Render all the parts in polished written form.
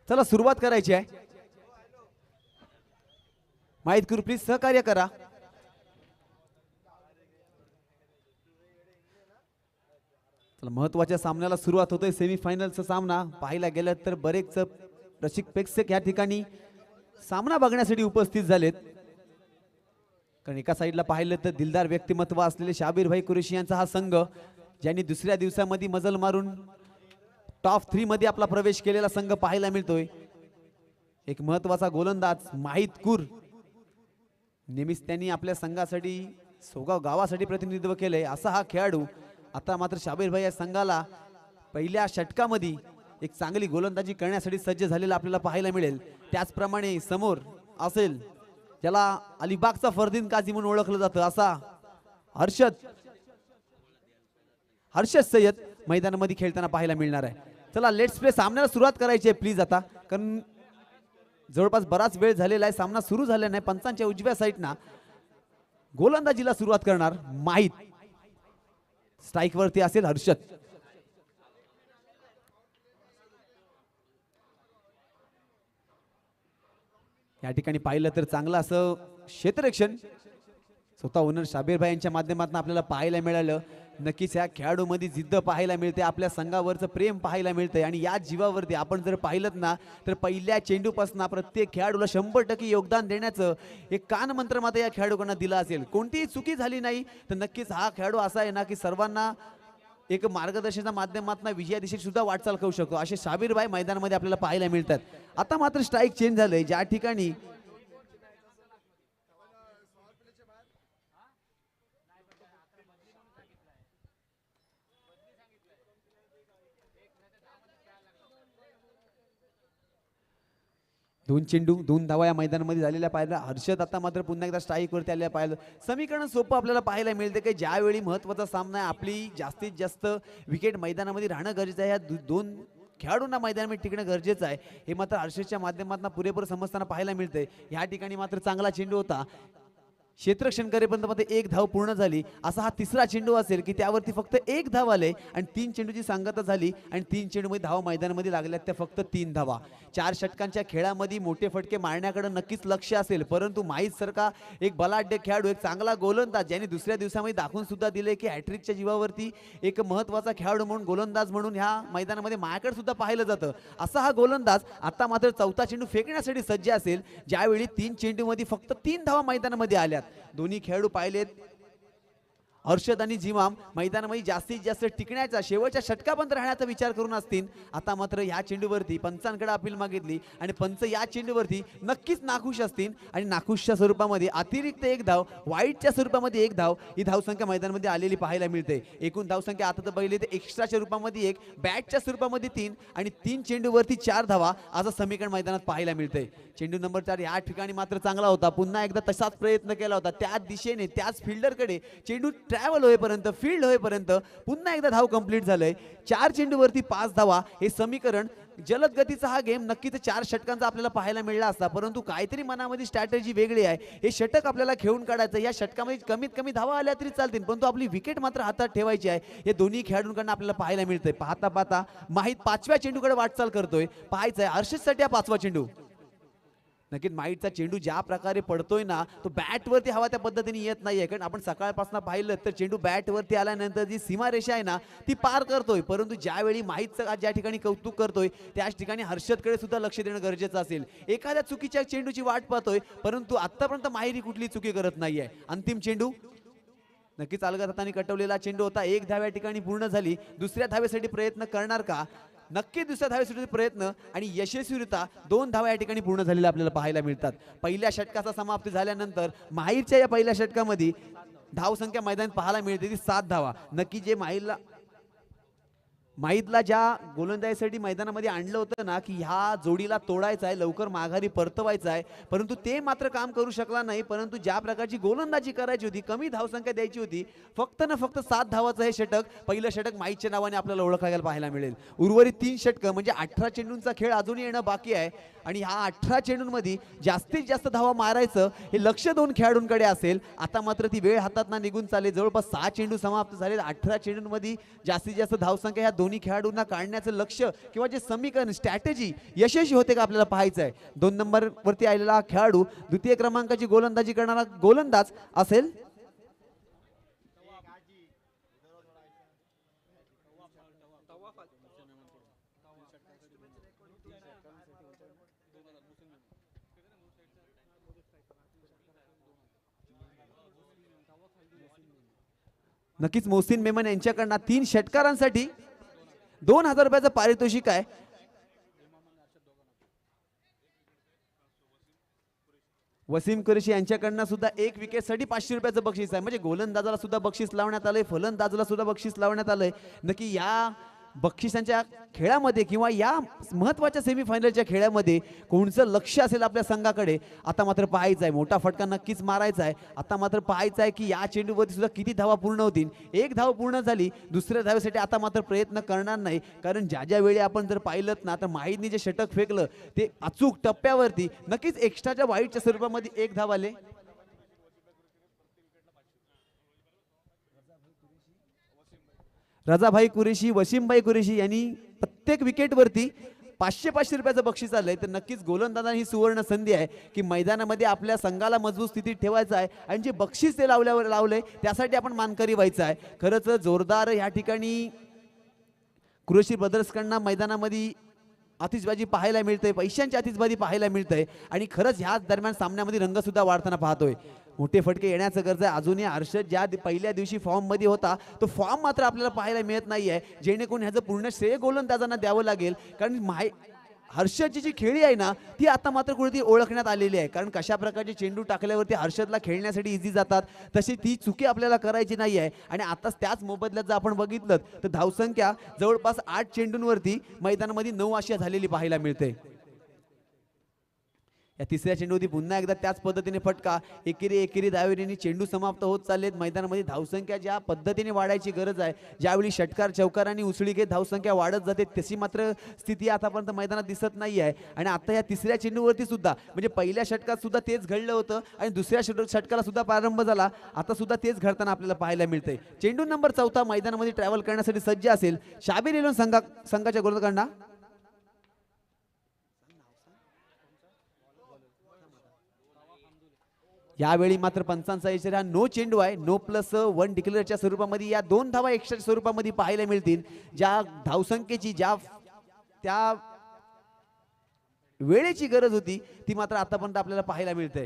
चला सुरुवात करायची आहे. माहित करू प्लीज सहकार्य करा. चला महत्वाच्या सामन्याला सुरुवात होतोय. सेमीफायनलचा सामना पाहायला गेलं तर बरेच रसिक प्रेक्षक या ठिकाणी सामना बघण्यासाठी उपस्थित झालेत. कारण एका साईडला पाहिलं तर दिलदार व्यक्तिमत्व असलेले शाबीरभाई कुरेशी यांचा हा संघ, ज्यांनी दुसऱ्या दिवसामध्ये मजल मारून टॉप 3 मध्ये आपला प्रवेश केलेला संघ पाहायला मिळतोय. एक महत्वाचा गोलंदाज माहित कुर, नेहमीच त्यांनी आपल्या संघासाठी सोगाव गावासाठी प्रतिनिधित्व केलंय असा हा खेळाडू आता मात्र शाबीरभाई या संघाला पहिल्या षटकामध्ये एक चांगली गोलंदाजी करण्यासाठी सज्ज झालेला आपल्याला पाहायला मिळेल. त्याचप्रमाणे समोर असेल ज्याला अलिबागचा फरदीन काझी म्हणून ओळखलं जातं असा हर्षद सय्यद मैदानामध्ये खेळताना पाहायला मिळणार आहे. चला लेट्स प्ले, सामन्याला सुरुवात करायची आहे प्लीज आता, कारण जवळपास बराच वेळ झालेला आहे, सामना सुरू झाला नाही. पंचांच्या उजव्या साईडना गोलंदाजीला सुरुवात करणार माहित, स्ट्राइक वरती असेल हर्षद. या ठिकाणी पाहिलं तर चांगलं असं क्षेत्ररक्षण स्वतः ओनर शाबीरभाई यांच्या माध्यमातून आपल्याला पाहायला मिळालं. नक्कीच या खेळाडूमध्ये जिद्द पाहायला मिळते, आपल्या संघावरचं प्रेम पाहायला मिळतंय. आणि या जीवावरती आपण जर पाहिलं ना तर पहिल्या चेंडूपासून प्रत्येक खेळाडूला 100% योगदान देण्याचं एक कानमंत्र मात्र या खेळाडूंना दिला असेल. कोणतीही चुकी झाली नाही तर नक्कीच हा खेळाडू असा आहे ना की सर्वांना एक मार्गदर्शनाच्या माध्यमातून विजया दिशेत सुद्धा वाटचाल करू शकतो. असे शाबीरभाई मैदानामध्ये आपल्याला पाहायला मिळतात. आता मात्र स्ट्राइक चेंज झालंय, ज्या ठिकाणी दोन चेंडू 2 धावा या मैदानामध्ये झालेल्या पाहिलं. हर्षद आता मात्र पुन्हा एकदा स्ट्राइक वरती आलेल्या पाहिलं. समीकरण सोपं आपल्याला पाहायला मिळते की ज्यावेळी महत्वाचा सामना आहे, आपली जास्तीत जास्त विकेट मैदानामध्ये राहणं गरजेचं आहे. या दोन खेळाडूंना मैदानामध्ये टिकणं गरजेचं आहे, हे मात्र हर्षदच्या माध्यमातून पुरेपूर समजताना पाहायला मिळतंय. या ठिकाणी मात्र चांगला चेंडू होता, क्षेत्ररक्षण करेपर्यंत मध्ये 1 धाव पूर्ण झाली. असा हा तिसरा चेंडू असेल की त्यावरती फक्त 1 धाव आले आणि 3 चेंडूची सांगता झाली आणि 3 चेंडूमध्ये धावा मैदानामध्ये लागल्यात त्या फक्त 3 धावा. 4 षटकांच्या खेळामध्ये मोठे फटके मारण्याकडे नक्कीच लक्ष असेल, परंतु माहीत सारखा एक बलाढ्य खेळाडू, एक चांगला गोलंदाज ज्यांनी दुसऱ्या दिवसामध्ये दाखवून सुद्धा दिले की हॅट्रिकच्या जीवावरती एक महत्वाचा खेळाडू म्हणून, गोलंदाज म्हणून ह्या मैदानामध्ये माझ्याकडे सुद्धा पाहिलं जातं. असा हा गोलंदाज आता मात्र चौथा चेंडू फेकण्यासाठी सज्ज असेल, ज्यावेळी 3 चेंडूमध्ये फक्त 3 धावा मैदानामध्ये आल्यात. दोन्ही खेळाडू पाहिलेत हर्षद आणि जिमाम मैदानामध्ये जास्तीत जास्त टिकण्याचा, शेवटच्या षटकापर्यंत राहण्याचा विचार करून असतील. आता मात्र या चेंडूवरती पंचांकडे अपील मागितली आणि पंच या चेंडूवरती नक्कीच नाखुश असतील आणि नाखुशच्या स्वरूपामध्ये अतिरिक्त 1 धाव, वाईटच्या स्वरूपामध्ये 1 धाव ही धावसंख्या मैदानामध्ये आलेली पाहायला मिळते. एकूण धावसंख्या आता तर बघितली तर एक्स्ट्राच्या रूपामध्ये 1, बॅटच्या स्वरूपामध्ये 3 आणि 3 चेंडूवरती 4 धावा असं समीकरण मैदानात पाहायला मिळते. चेंडू नंबर 4 या ठिकाणी मात्र चांगला होता, पुन्हा एकदा तसाच प्रयत्न केला होता, त्याच दिशेने त्याच फिल्डरकडे चेंडू ट्रॅव्हल होईपर्यंत, फील्ड होईपर्यंत पुन्हा एकदा धाव कंप्लीट झालंय. 4 चेंडूवरती 5 धावा हे समीकरण, जलद गतीचा हा गेम नक्कीच 4 षटकांचा आपल्याला पाहायला मिळला असता, परंतु काहीतरी मनामध्ये स्ट्रॅटेजी वेगळी आहे. हे षटक आपल्याला खेळून काढायचं, या षटकामध्ये कमीत कमी धावा आल्या तरी चालतील, परंतु आपली विकेट मात्र हातात ठेवायची आहे. हे दोन्ही खेळाडूंकडून आपल्याला पाहायला मिळतंय. पाहता पाहता माहीत 5व्या चेंडूकडे वाटचाल करतोय. पाहायचंय हर्षदसाठी हा 5वा चेंडू. नक्कीच माहीतचा चेंडू ज्या प्रकारे पडतोय ना, तो बॅटवरती हवा त्या पद्धतीने येत नाहीये. कारण आपण सकाळपासून पाहिलं तर चेंडू बॅटवरती आल्यानंतर जी सीमारेषा आहे ना ती पार करतोय, परंतु ज्यावेळी माहीतचं ज्या ठिकाणी कौतुक करतोय त्याच ठिकाणी हर्षदकडे सुद्धा लक्ष देणं गरजेचं असेल. एखाद्या चुकीच्या चेंडूची वाट पाहतोय, परंतु आतापर्यंत माहिरी कुठली चुकी करत नाहीये. अंतिम चेंडू नक्कीच अलगद हाताने कटवलेला चेंडू होता. 1 धाव या ठिकाणी पूर्ण झाली. दुसऱ्या धावेसाठी प्रयत्न करणार का? नक्की दुसऱ्या धावेसाठी प्रयत्न आणि यशस्वीरित्या 2 धावा या ठिकाणी पूर्ण झालेल्या आपल्याला पाहायला मिळतात. पहिल्या षटकाचा समाप्ती झाल्यानंतर माहीरच्या या पहिल्या षटकामध्ये धावसंख्या मैदानात पाहायला मिळते ती 7 धावा. नक्की जे माहीतला ज्या गोलंदाजीसाठी मैदानामध्ये आणलं होतं ना की ह्या जोडीला तोडायचं आहे, लवकर माघारी परतवायचं आहे, परंतु ते मात्र काम करू शकला नाही. परंतु ज्या प्रकारची गोलंदाजी करायची होती, कमी धावसंख्या द्यायची होती, फक्त ना फक्त 7 धावाचं हे षटक, पहिलं षटक माहीतच्या नावाने आपल्याला ओळखायला पाहायला मिळेल. उर्वरित 3 षटकं म्हणजे 18 चेंडूंचा खेळ अजूनही येणं बाकी आहे आणि ह्या 18 चेंडूंमध्ये जास्तीत जास्त धावा मारायचं हे लक्ष 2 खेळाडूंकडे असेल. आता मात्र ती वेळ हातात ना निघून चालेल. जवळपास 6 चेंडू समाप्त झाले. 18 चेंडूंमध्ये जास्तीत जास्त धावसंख्या ह्या दोन्ही खेळाडूंना काढण्याचं लक्ष किंवा जे समीकरण स्ट्रॅटेजी यशस्वी होते का आपल्याला पाहायचं आहे. 2 नंबर वरती आलेला हा खेळाडू द्वितीय क्रमांकाची गोलंदाजी करणारा गोलंदाज असेल. नक्कीच मोहसिन मेमन यांच्याकडनं 3 षटकारांसाठी 2000 रुपयाचं पारितोषिक आहे. वसीम कुरेशी यांच्याकडनं सुद्धा 1 विकेटसाठी 500 रुपयाचं बक्षीस आहे. म्हणजे गोलंदाजाला सुद्धा बक्षीस लावण्यात आलंय, फलंदाजाला सुद्धा बक्षीस लावण्यात आलंय. नक्की या बक्षिसांच्या खेळामध्ये किंवा या महत्वाच्या सेमीफायनलच्या खेळामध्ये कोणचं लक्ष असेल आपल्या संघाकडे आता मात्र पाहायचं आहे. मोठा फटका नक्कीच मारायचा आहे. आता मात्र पाहायचं आहे की या चेंडूवरती सुद्धा किती धावा पूर्ण होतील. 1 धाव पूर्ण झाली, दुसऱ्या धावेसाठी आता मात्र प्रयत्न करणार नाही, कारण ज्या वेळी आपण जर पाहिलं ना तर माहीदने जे षटक फेकलं ते अचूक टप्प्यावरती नक्कीच एक्स्ट्राच्या वाईटच्या स्वरूपामध्ये 1 धाव आले. रजाभाई कुरेशी, वसीमभाई कुरेशी यांनी प्रत्येक विकेटवरती 500 रुपयाचं बक्षीस आलंय. तर नक्कीच गोलंदाजांना ही सुवर्ण संधी आहे की मैदानामध्ये आपल्या संघाला मजबूत स्थितीत ठेवायचं आहे आणि जे बक्षीस ते लावलंय त्यासाठी आपण मानकरी व्हायचं आहे. खरंच जोरदार या ठिकाणी कुरेशी ब्रदर्सकडनं मैदानामध्ये आतिषबाजी पाहायला मिळते, पैशांची आतिषबाजी पाहायला मिळते आणि खरंच ह्याच दरम्यान सामन्यामध्ये रंग सुद्धा वाढताना पाहतोय. मोठे फटके येण्याचं गरज आहे. अजूनही हर्षद ज्या पहिल्या दिवशी फॉर्म मध्ये होता तो फॉर्म मात्र आपल्याला पाहायला मिळत नाहीये, जेणेकरून ह्याचं पूर्ण श्रेय गोलंदाजांना द्यावं लागेल. कारण हर्षदची जी खेळी आहे ना ती आता मात्र कुठेतरी ओळखण्यात आलेली आहे. कारण कशा प्रकारचे चेंडू टाकल्यावरती हर्षदला खेळण्यासाठी इझी जातात, तशी ती चुकी आपल्याला करायची नाही आहे. आणि आताच त्याच मोबदल्यात जर आपण बघितलं तर धावसंख्या जवळपास 8 चेंडूंवरती मैदानामध्ये 9 अशी झालेली पाहायला मिळते. या तिसऱ्या चेंडूवरती पुन्हा एकदा त्याच पद्धतीने फटका, एकेरी दावेरीने चेंडू समाप्त होत चाललेत. मैदानामध्ये धावसंख्या ज्या पद्धतीने वाढायची गरज आहे, ज्यावेळी षटकार चौकारांनी उसळी घेत धावसंख्या वाढत जाते तशी मात्र स्थिती आतापर्यंत मैदानात दिसत नाही आहे. आणि आता या तिसऱ्या चेंडूवरती सुद्धा म्हणजे पहिल्या षटकात सुद्धा तेच घडलं होतं आणि दुसऱ्या षटकाला सुद्धा प्रारंभ झाला, आता सुद्धा तेच घडताना आपल्याला पाहायला मिळतंय. चेंडू नंबर 14 मैदानामध्ये ट्रॅव्हल करण्यासाठी सज्ज असेल शाबीर इलोन संघाच्या गोलंदाजांना. यावेळी मात्र पंचांचा इशारा नो चेंडू आहे. नो +1 डिक्लेअरच्या स्वरूपामध्ये या 2 धावा एक्स्ट्रा स्वरूपामध्ये पाहायला मिळतील. ज्या धावसंख्येची त्या वेळेची गरज होती ती मात्र आतापर्यंत आपल्याला पाहायला मिळते.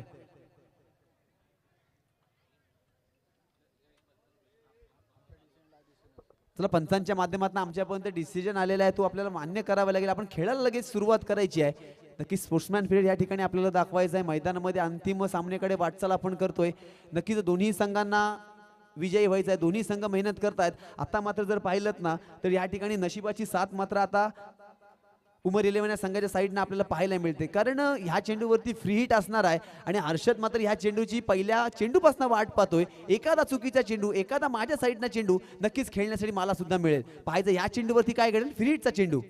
चला, पंचांच्या माध्यमातून आमच्यापर्यंत डिसिजन आलेला आहे, तो आपल्याला मान्य करावा लागेल. आपण खेळायला लगेच सुरुवात करायची आहे. नक्की स्पोर्ट्समॅन पिरियड या ठिकाणी आपल्याला दाखवायचं आहे. मैदानामध्ये अंतिम सामन्याकडे वाटचाल आपण करतोय. नक्कीच दोन्ही संघांना विजयी व्हायचं आहे, दोन्ही संघ मेहनत करतायत. आता मात्र जर पाहिलं ना तर या ठिकाणी नशिबाची साथ मात्र आता उमर 11 या संघाच्या साईडनं आपल्याला पाहायला मिळते. कारण ह्या चेंडूवरती फ्री हिट असणार आहे आणि हर्षद मात्र ह्या चेंडूची पहिल्या चेंडूपासून वाट पाहतोय. एखादा चुकीचा चेंडू, एखादा माझ्या साईडनं चेंडू नक्कीच खेळण्यासाठी मला सुद्धा मिळेल. पाहायचं ह्या चेंडूवरती काय घडेल, फ्री हिटचा चेंडू.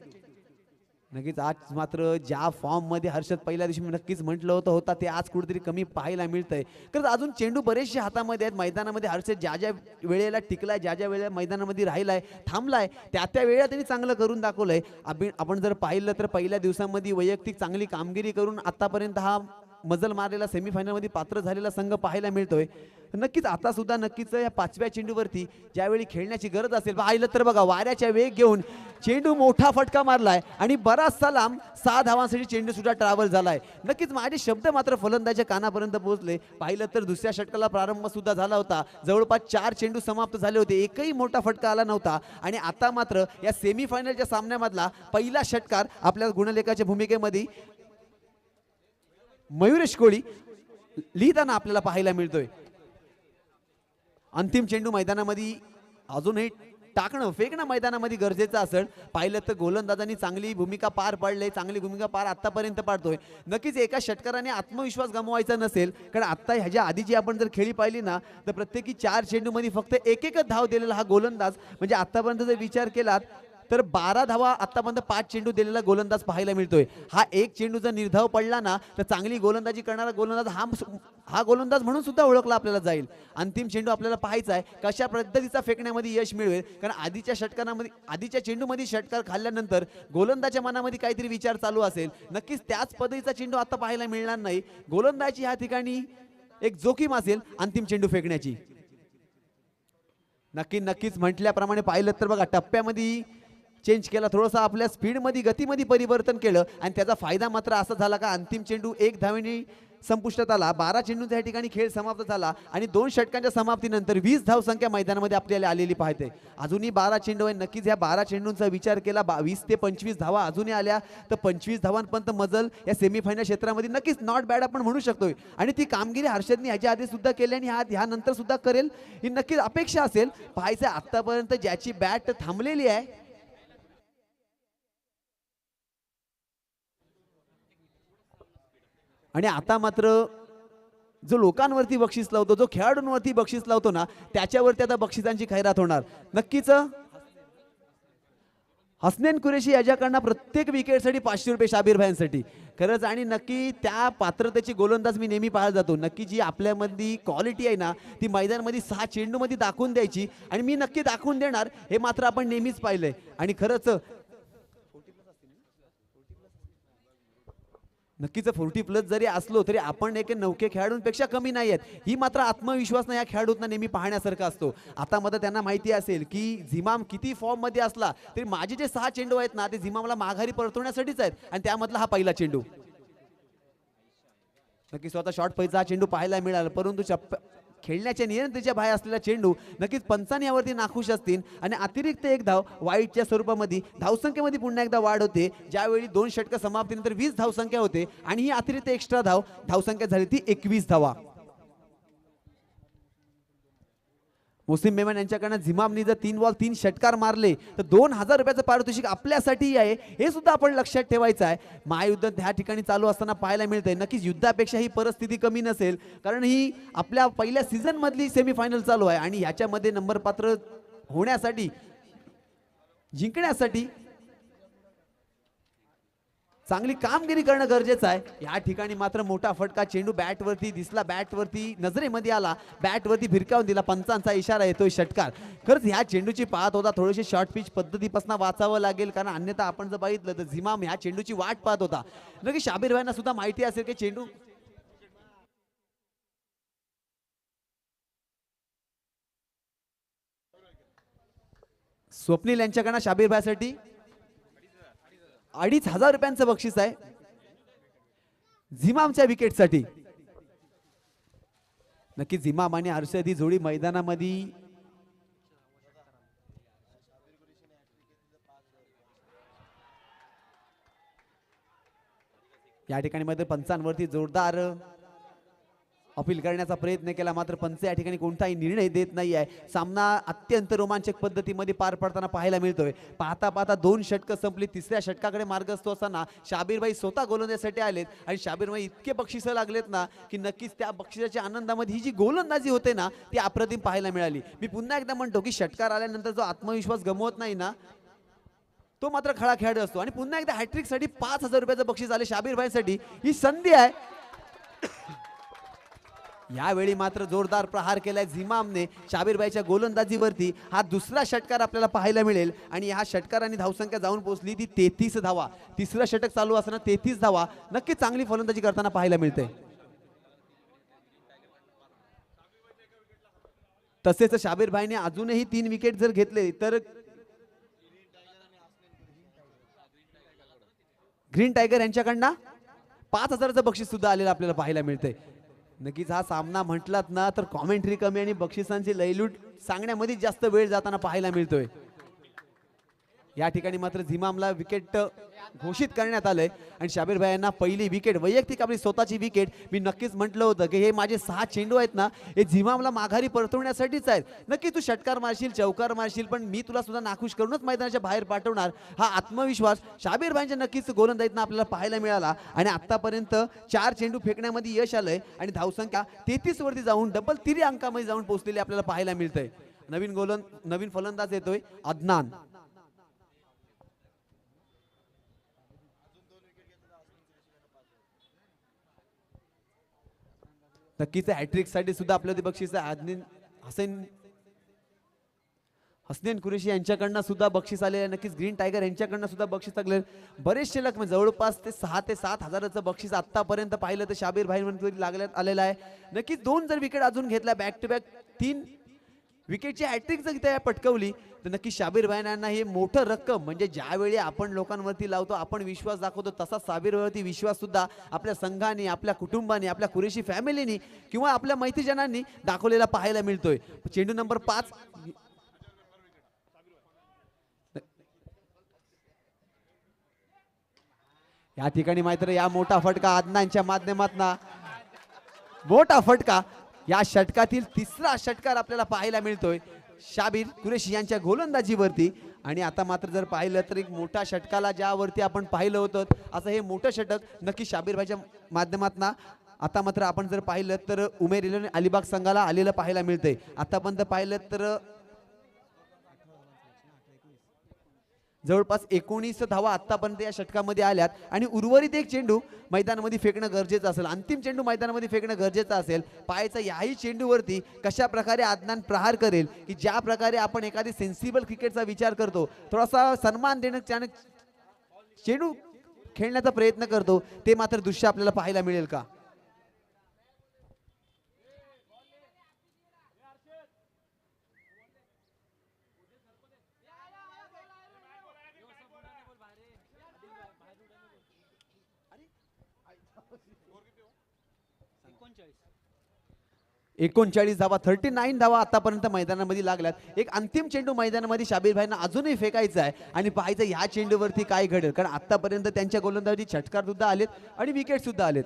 नक्कीच आज मात्र ज्या फॉर्म मध्ये हर्षद पहिल्या दिवशी नक्कीच म्हटलं होता ते आज कुठेतरी कमी पाहायला मिळतंय. कारण अजून चेंडू बरेचसे हातामध्ये आहेत. मैदानामध्ये हर्षद ज्या वेळेला टिकलाय, ज्या वेळेला मैदानामध्ये राहिलाय, थांबलाय, त्या वेळेला त्यांनी चांगलं करून दाखवलंय. आपण जर पाहिलं तर पहिल्या दिवसांमध्ये वैयक्तिक चांगली कामगिरी करून आतापर्यंत हा मजल मारलेला सेमीफायनलमध्ये पात्र झालेला संघ पाहायला मिळतोय. नक्कीच आता सुद्धा नक्कीच या 5व्या चेंडूवरती ज्यावेळी खेळण्याची गरज असेल, पाहिलं तर बघा वाऱ्याच्या वेग घेऊन चेंडू मोठा फटका मारलाय आणि बराचसा लांब 6 धावांसाठी चेंडू सुद्धा ट्रॅव्हल झालाय. नक्कीच माझे शब्द मात्र फलंदाजाच्या कानापर्यंत पोहोचले. पाहिलं तर दुसऱ्या षटकाला प्रारंभ सुद्धा झाला होता, जवळपास 4 चेंडू समाप्त झाले होते, एकही मोठा फटका आला नव्हता. आणि आता मात्र या सेमीफायनलच्या सामन्यामधला पहिला षटकार आपल्या गुणलेखाच्या भूमिकेमध्ये मयुरेश कोळी लिहिताना आपल्याला पाहायला मिळतोय. अंतिम चेंडू मैदानामध्ये अजूनही टाकणं, फेकणं मैदानामध्ये गरजेचं असेल. पाहिलं तर गोलंदाजांनी चांगली भूमिका पार पाडली, चांगली भूमिका पार आतापर्यंत पाडतोय. नक्कीच एका षटकाराने आत्मविश्वास गमवायचा नसेल, कारण आता ह्याच्या आधीची आपण जर खेळी पाहिली ना तर प्रत्येकी 4 चेंडूमध्ये फक्त एक धाव दिलेला हा गोलंदाज. म्हणजे आतापर्यंत जर विचार केलात तर 12 धावा आतापर्यंत 5 चेंडू दिलेला गोलंदाज पाहायला मिळतोय. हा एक चेंडू जर निर्धाव पडला ना तर चांगली गोलंदाजी करणारा गोलंदाज हा गोलंदाज म्हणून सुद्धा ओळखला आपल्याला जाईल. अंतिम चेंडू आपल्याला पाहायचा आहे कशा पद्धतीचा फेकण्यामध्ये यश मिळवेल, कारण आधीच्या चेंडूमध्ये षटकार खाल्ल्यानंतर गोलंदाजाच्या मनामध्ये काहीतरी विचार चालू असेल. नक्कीच त्याच पद्धतीचा चेंडू आता पाहायला मिळणार नाही. गोलंदाजी ह्या ठिकाणी एक जोखीम असेल अंतिम चेंडू फेकण्याची. नक्कीच म्हटल्याप्रमाणे पाहिलं तर बघा टप्प्यामध्ये चेंज केला, थोडंसं आपल्या स्पीडमध्ये गतीमध्ये परिवर्तन केलं आणि त्याचा फायदा मात्र असा झाला का अंतिम चेंडू 1 धावेने संपुष्टात आला. 12 चेंडूंचा या ठिकाणी खेळ समाप्त झाला आणि 2 षटकांच्या समाप्तीनंतर 20 धावसंख्या मैदानामध्ये आपल्याला आलेली पाहते. अजूनही 12 चेंडू आहे. नक्कीच या 12 चेंडूंचा विचार केला 20 ते 25 धावा अजूनही आल्या तर 25 धावांपर्यंत मजल या सेमीफायनल क्षेत्रामध्ये नक्कीच नॉट बॅड आपण म्हणू शकतोय. आणि ती कामगिरी हर्षदने ह्याच्या आधी सुद्धा केली आणि ह्यानंतर सुद्धा करेल ही नक्कीच अपेक्षा असेल. पाहायचं आतापर्यंत ज्याची बॅट थांबलेली आहे आणि आता मात्र जो लोकांवरती बक्षीस लावतो, जो खेळाडूंवरती बक्षीस लावतो ना त्याच्यावरती आता बक्षिसांची खैरात होणार. नक्कीच हसनैन कुरेशी याच्याकडनं प्रत्येक विकेटसाठी 500 रुपये शाबीर भाईंसाठी खरंच. आणि नक्की त्या पात्रतेची गोलंदाज मी नेहमी पाहायला जातो. नक्की जी आपल्यामध्ये क्वालिटी आहे ना ती मैदानामध्ये 6 चेंडूमध्ये दाखवून द्यायची आणि मी नक्की दाखवून देणार हे मात्र आपण नेहमीच पाहिलंय. आणि खरंच नक्कीच 40+ जरी असलो तरी आपण एक नौके खेळाडूंपेक्षा कमी नाही आहेत. ही मात्र आत्मविश्वास ना या खेळाडूंना नेहमी पाहण्यासारखा असतो. आता मात्र त्यांना माहिती असेल की झिमाम किती फॉर्म मध्ये असला तरी माझे जे 6 चेंडू आहेत ना ते झिमामला माघारी परतवण्यासाठीच आहेत आणि त्यामधला हा पहिला चेंडू. नक्की स्वतः शॉर्ट पैसा चेंडू पाहायला मिळाला, परंतु खेळण्याच्या नियंत्रणेच्या बाहेर असलेला चेंडू नक्कीच पंचांनी यावरती नाखुश असतील आणि अतिरिक्त 1 धाव वाईटच्या स्वरूपामध्ये धावसंख्येमध्ये पुन्हा एकदा वाढ होते. ज्यावेळी 2 षटक समाप्तीनंतर 20 धावसंख्या होते आणि ही अतिरिक्त एक्स्ट्रा धावसंख्या झाली ती 21 धावा. मोसिम मेमन यांच्याकडनं झिमामनी जर 3 बॉल 3 षटकार मारले तर 2000 रुपयाचं पारितोषिक आपल्यासाठी आहे. हे सुद्धा आपण लक्षात ठेवायचं आहे. महायुद्ध ह्या ठिकाणी चालू असताना पाहायला मिळतंय. नक्कीच युद्धापेक्षा ही परिस्थिती कमी नसेल, कारण ही आपल्या पहिल्या सीझन मधली सेमीफायनल चालू आहे आणि ह्याच्यामध्ये नंबर पात्र होण्यासाठी जिंकण्यासाठी चांगली कामगिरी करणं गरजेचं आहे. या ठिकाणी मात्र मोठा फटका चेंडू बॅटवरती दिसला, बॅटवरती नजरेमध्ये आला, बॅटवरती भिरकावून दिला, पंचांचा इशारा येतोय षटकार. खरंच ह्या चेंडूची पाहत होता थोडेसे शॉर्ट पिच पद्धतीपासून वाचावं लागेल, कारण अन्यथा आपण जर बघितलं तर झिमाम ह्या चेंडूची वाट पाहत होता. नक्की शाबीर भाईंना सुद्धा माहिती असेल की चेंडू स्वप्नील यांच्याकडनं शाबीर भाईसाठी 2500 रुपयांचं बक्षीस आहे झिमामच्या विकेटसाठी. नक्की झिमाम आणि हर्षद ही जोडी मैदानामध्ये या ठिकाणी मध्ये पंचांवरती जोरदार अपील करण्याचा प्रयत्न केला, मात्र पंच या ठिकाणी कोणताही निर्णय देत नाही आहे. सामना अत्यंत रोमांचक पद्धतीमध्ये पार पडताना पाहायला मिळतोय. पाहता 2 षटकं संपली, 3ऱ्या षटकाकडे मार्गस्थ असताना शाबीर भाई स्वतः गोलंदाजीसाठी आलेत आणि शाबीर भाई इतके बक्षीस लागलेत ना की नक्कीच त्या बक्षिसाच्या आनंदामध्ये ही जी गोलंदाजी होते ना ती अप्रतिम पाहायला मिळाली. मी पुन्हा एकदा म्हणतो की षटकार आल्यानंतर जो आत्मविश्वास गमवत नाही ना तो मात्र खळा खेळाडू असतो. आणि पुन्हा एकदा हॅट्रिक साठी 5000 रुपयाचं बक्षीस आले शाबीर भाईसाठी. ही संधी आहे. यावेळी मात्र जोरदार प्रहार केलाय झिमामने शाबीर भाईच्या गोलंदाजीवरती. हा दुसरा षटकार आपल्याला पाहायला मिळेल आणि ह्या षटकारांनी धावसंख्या जाऊन पोहोचली ती 33 धावा. तिसरं षटक चालू असताना 33 धावा नक्की चांगली फलंदाजी करताना पाहायला मिळते. तसेच शाबीर भाईने अजूनही 3 विकेट जर घेतले तर ग्रीन टायगर यांच्याकडनं 5000चं बक्षीस सुद्धा आलेलं आपल्याला पाहायला मिळतंय. नक्कीच हा सामना म्हटलात ना तर कॉमेंट्री कमी आणि बक्षिसांची लयलूट सांगण्यामध्ये जास्त वेळ जाताना पाहायला मिळतोय. या ठिकाणी मात्र झिमामला विकेट घोषित करण्यात आलंय आणि शाबीर भाई यांना पहिली विकेट, वैयक्तिक आपली स्वतःची विकेट. मी नक्कीच म्हटलं होतं की हे माझे 6 चेंडू आहेत ना हे झिमामला माघारी परतवण्यासाठीच आहेत. नक्की तू षटकार मारशील, चौकार मारशील, पण मी तुला सुद्धा नाखुश करूनच मैदानाच्या बाहेर पाठवणार. हा आत्मविश्वास शाबीर भाईंच्या नक्कीच गोलंदाजीतून आपल्याला पाहायला मिळाला आणि आतापर्यंत 4 चेंडू फेकण्यामध्ये यश आलंय आणि धावसंख्या 33 वरती जाऊन डबल 3 अंकामध्ये जाऊन पोहोचलेली आपल्याला पाहायला मिळतंय. नवीन फलंदाज येतोय अदनान. नक्कीच हॅट्रिक साठी सुद्धा आपल्याला बक्षीस आहे. हसनैन कुरेशी यांच्याकडनं सुद्धा बक्षीस आले आहे. नक्कीच ग्रीन टायगर यांच्याकडनं सुद्धा बक्षीस लागले. बरेचसे म्हणजे जवळपास ते 6 ते 7 हजाराचं बक्षीस आतापर्यंत पाहिलं तर शाबीर भाईंमध्ये लागल्यात आलेलं आहे. नक्कीच 2 जर विकेट अजून घेतल्या बॅक टू बॅक 3 विकेटची हॅट्रिक जर इथे पटकवली तर नक्की शाबीर भाईंना हे मोठं रक्कम म्हणजे ज्यावेळी आपण लोकांवरती लावतो आपण विश्वास दाखवतो तसा शाबीर भाईवरती विश्वास सुद्धा आपल्या संघाने आपल्या कुटुंबाने आपल्या कुरेशी फॅमिलीनी किंवा आपल्या मैत्रीजनांनी दाखवलेला पाहायला मिळतोय. चेंडू नंबर 5 या ठिकाणी मात्र या मोठा फटका आदनांच्या माध्यमातून मोठा फटका या षटकातील तिसरा षटकार आपल्याला पाहायला मिळतोय शाबीर कुरेशी यांच्या गोलंदाजीवरती. आणि आता मात्र जर पाहिलं तर एक मोठा षटकाला ज्यावरती आपण पाहिलं होतं असं हे मोठं षटक नक्की शाबीर भाईच्या माध्यमातून आता मात्र आपण जर पाहिलं तर उमेर अलिबाग संघाला आलेलं पाहायला मिळतंय. आतापर्यंत पाहिलं तर जवळपास 19 धावा आतापर्यंत या षटकामध्ये आल्यात आणि उर्वरित एक चेंडू मैदानामध्ये फेकणं गरजेचं असेल. अंतिम चेंडू मैदानामध्ये फेकणं गरजेचं असेल. पायाचा याही चेंडूवरती कशा प्रकारे आदनान प्रहार करेल की ज्या प्रकारे आपण एखादी सेन्सिबल क्रिकेटचा विचार करतो थोडासा सन्मान देणं चेंडू खेळण्याचा प्रयत्न करतो ते मात्र दृश्य आपल्याला पाहायला मिळेल का. एकोणचाळीस धावा 39 धावा आतापर्यंत मैदानामध्ये लागल्यात. एक अंतिम चेंडू मैदानामध्ये शाबीर भाईंना अजूनही फेकायचा आहे आणि पाहायचं ह्या चेंडूवरती काय घडेल कारण आतापर्यंत त्यांच्या गोलंदाजी षटकार सुद्धा आलेत आणि विकेट सुद्धा आलेत.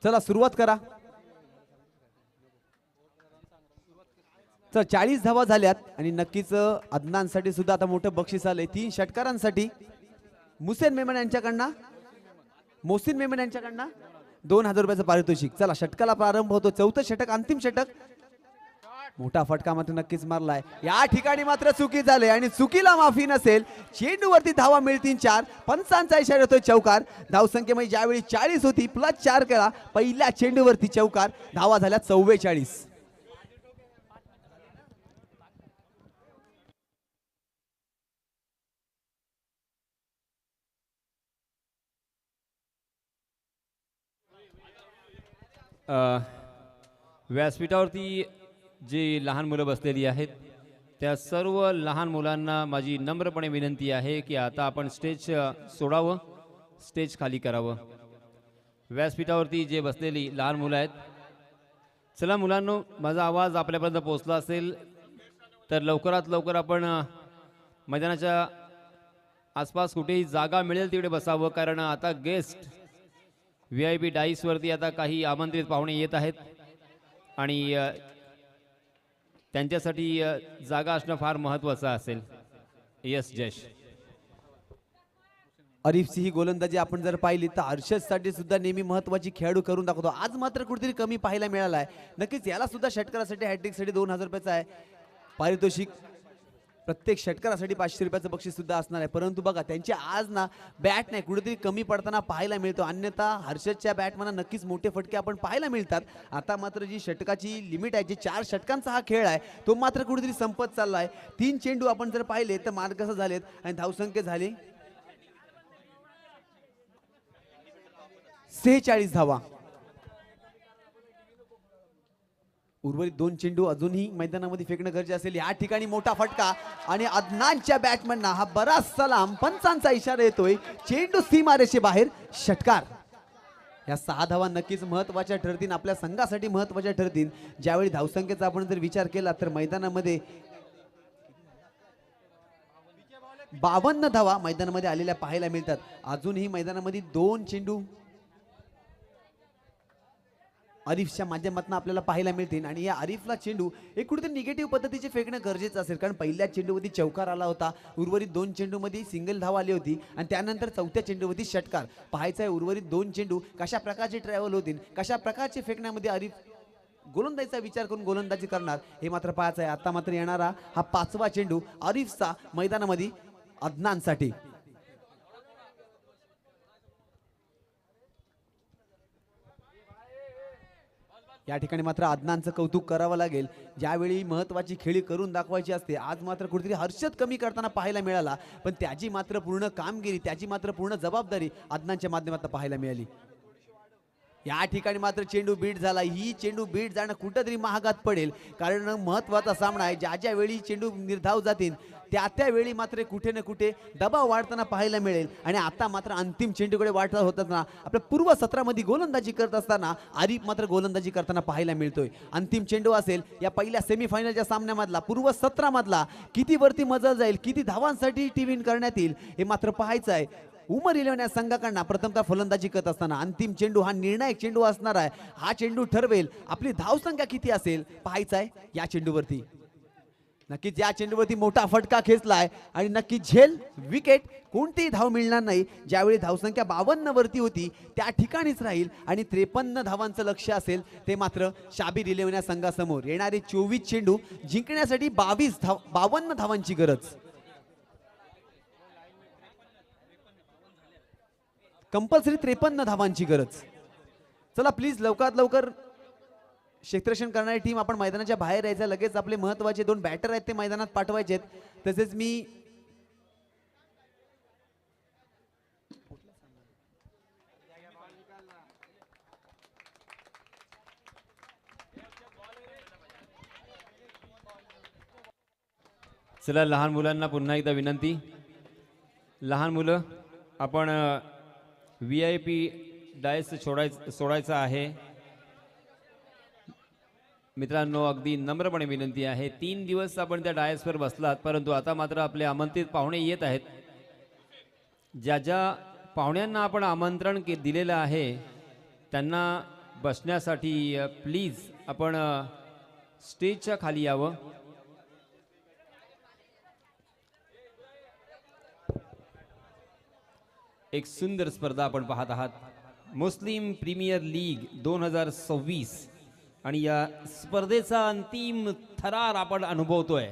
चला सुरुवात करा. तर 40 धावा झाल्यात आणि नक्कीच अदनानसाठी सुद्धा आता मोठं बक्षीस आलंय 3 षटकारांसाठी. मोहसिन मेमन यांच्याकडनं 2000 रुपयाचं पारितोषिक. चला षटकाला प्रारंभ होतो. चौथं षटक अंतिम षटक. मोठा फटका मात्र नक्कीच मारलाय. या ठिकाणी मात्र चुकी झाले आणि चुकीला माफी नसेल. चेंडूवरती धावा मिळतील 4. पंचांचा इशारा होतोय चौकार. धावसंख्येमध्ये ज्यावेळी 40 होती +4 केला पहिल्या चेंडूवरती चौकार. धावा झाल्या 44. व्यासपीठावरती जी लहान मुलं बसलेली आहेत त्या सर्व लहान मुलांना माझी नम्रपणे विनंती आहे की आता आपण स्टेज सोडावं, स्टेज खाली करावं. व्यासपीठावरती जे बसलेली लहान मुलं आहेत, चला मुलांनो, माझा आवाज आपल्यापर्यंत पोहोचला असेल तर लवकरात लवकर आपण मैदानाच्या आसपास कुठेही जागा मिळेल तिकडे बसावं, कारण आता गेस्ट VIP डाईस वरती आता काही आमंत्रित पाहुणे येत आहेत आणि त्यांच्यासाठी जागा असणं फार महत्वाचं असेल. यस जयश. अरिफची ही गोलंदाजी आपण जर पाहिली तर हर्षदसाठी सुद्धा नेहमी महत्वाची खेळाडू करून दाखवतो. आज मात्र कुठेतरी कमी पाहायला मिळाला आहे. नक्कीच याला सुद्धा षटकारासाठी हॅट्रिकसाठी 2000 रुपयाचा आहे पारितोषिक. प्रत्येक षटकारासाठी 500 रुपयाचं बक्षीस सुद्धा असणार आहे. परंतु बघा त्यांची आज ना बॅट नाही कुठेतरी कमी पडताना पाहायला मिळतो. अन्यथा हर्षदच्या बॅटमना नक्कीच मोठे फटके आपण पाहायला मिळतात. आता मात्र जी षटकाची लिमिट आहे, जी 4 षटकांचा हा खेळ आहे, तो मात्र कुठेतरी संपत चालला आहे. 3 चेंडू आपण जर पाहिले तर मार्गस्थ झालेत आणि धावसंख्या झाली 46 धावा. उर्वरित 2 चेंडू अजूनही मैदानामध्ये फेकणं गरजेचं असेल. या ठिकाणी मोठा फटका आणि अदनानच्या बॅटमनना हा बराचसा लांब पंचांचा इशारा येतोय. चेंडू सीमारेषे बाहेर, षटकार. या 6 धावा नक्कीच महत्वाच्या ठरतील, आपल्या संघासाठी महत्वाच्या ठरतील. ज्यावेळी धावसंख्येचा आपण जर विचार केला तर मैदानामध्ये 52 धावा मैदानामध्ये आलेल्या पाहायला मिळतात. अजूनही मैदानामध्ये 2 चेंडू आरिफच्या माध्यमातून आपल्याला पाहायला मिळतील आणि या आरिफला चेंडू एक कुठेतरी निगेटिव्ह पद्धतीचे फेकणं गरजेचं असेल, कारण पहिल्या चेंडूमध्ये चौकार आला होता, उर्वरित 2 चेंडूमध्ये सिंगल धाव आली होती आणि त्यानंतर चौथ्या चेंडूमध्ये षटकार. पाहायचं आहे उर्वरित 2 चेंडू कशा प्रकारचे ट्रॅव्हल होतील, कशा प्रकारचे फेकण्यामध्ये आरिफ गोलंदाजीचा विचार करून गोलंदाजी करणार हे मात्र पाहायचं आहे. आता मात्र येणारा हा 5वा चेंडू आरिफचा मैदानामध्ये अदनानसाठी. या ठिकाणी मात्र अदनानचं कौतुक करावं लागेल. ज्यावेळी महत्वाची खेळी करून दाखवायची असते, आज मात्र कुठेतरी हर्षद कमी करताना पाहायला मिळाला, पण त्याची मात्र पूर्ण कामगिरी, त्याची मात्र पूर्ण जबाबदारी अदनानच्या माध्यमातून पाहायला मिळाली. या ठिकाणी मात्र चेंडू बीट झाला. ही चेंडू बीट जाणं कुठंतरी महागात पडेल, कारण महत्वाचा सामना आहे. ज्या ज्या वेळी चेंडू निर्धाव जातील त्या त्यावेळी मात्र कुठे ना कुठे दबाव वाढताना पाहायला मिळेल. आणि आता मात्र अंतिम चेंडूकडे वाटत होताना आपल्या पूर्व सत्रामध्ये गोलंदाजी करत असताना आरिफ मात्र गोलंदाजी करताना पाहायला मिळतोय. अंतिम चेंडू असेल या पहिल्या सेमीफायनलच्या सामन्यामधला, पूर्व सत्रामधला. किती वरती मजल जाईल, किती धावांसाठी टी विन करण्यात येईल हे मात्र पाहायचं आहे. उमर 11 या संघाकडनं प्रथमतः फलंदाजी करत असताना अंतिम चेंडू हा निर्णायक चेंडू असणार आहे. हा चेंडू ठरवेल आपली धावसंख्या किती असेल पाहायचं आहे या चेंडूवरती. नक्कीच या चेंडूवरती मोठा फटका खेचलाय आणि नक्की झेल विकेट, कोणतीही धाव मिळणार नाही. ज्यावेळी धावसंख्या 52 वरती होती त्या ठिकाणीच राहील आणि 53 धावांचं लक्ष्य असेल ते मात्र शाबीर 11 या संघासमोर. येणारे 24 चेंडू जिंकण्यासाठी 52 धावांची गरज. कंपल्सरी 53 धावांची गरज. चला प्लीज लवकरात लवकर क्षेत्ररक्षण करणारी टीम आपण मैदानाच्या बाहेर यायचं. लगेच आपले महत्वाचे 2 बॅटर आहेत ते मैदानात पाठवायचे आहेत. तसेच मी चला लहान मुलांना पुन्हा एकदा विनंती. लहान मुलं आपण VIP डायस सोडायचा आहे. मित्रांनो अगदी नम्रपणे विनंती आहे. 3 दिवस आपण त्या डायसवर बसलात, परंतु आता मात्र आपले आमंत्रित पाहुणे येत आहेत. ज्या ज्या पाहुण्यांना आपण आमंत्रण दिलेलं आहे त्यांना बसण्यासाठी प्लीज आपण स्टेजच्या खाली यावं. एक सुंदर स्पर्धा आपण पाहत आहात. मुस्लिम प्रीमियर लीग 2026 आणि या स्पर्धेचा अंतिम थरार आपण अनुभवतोय.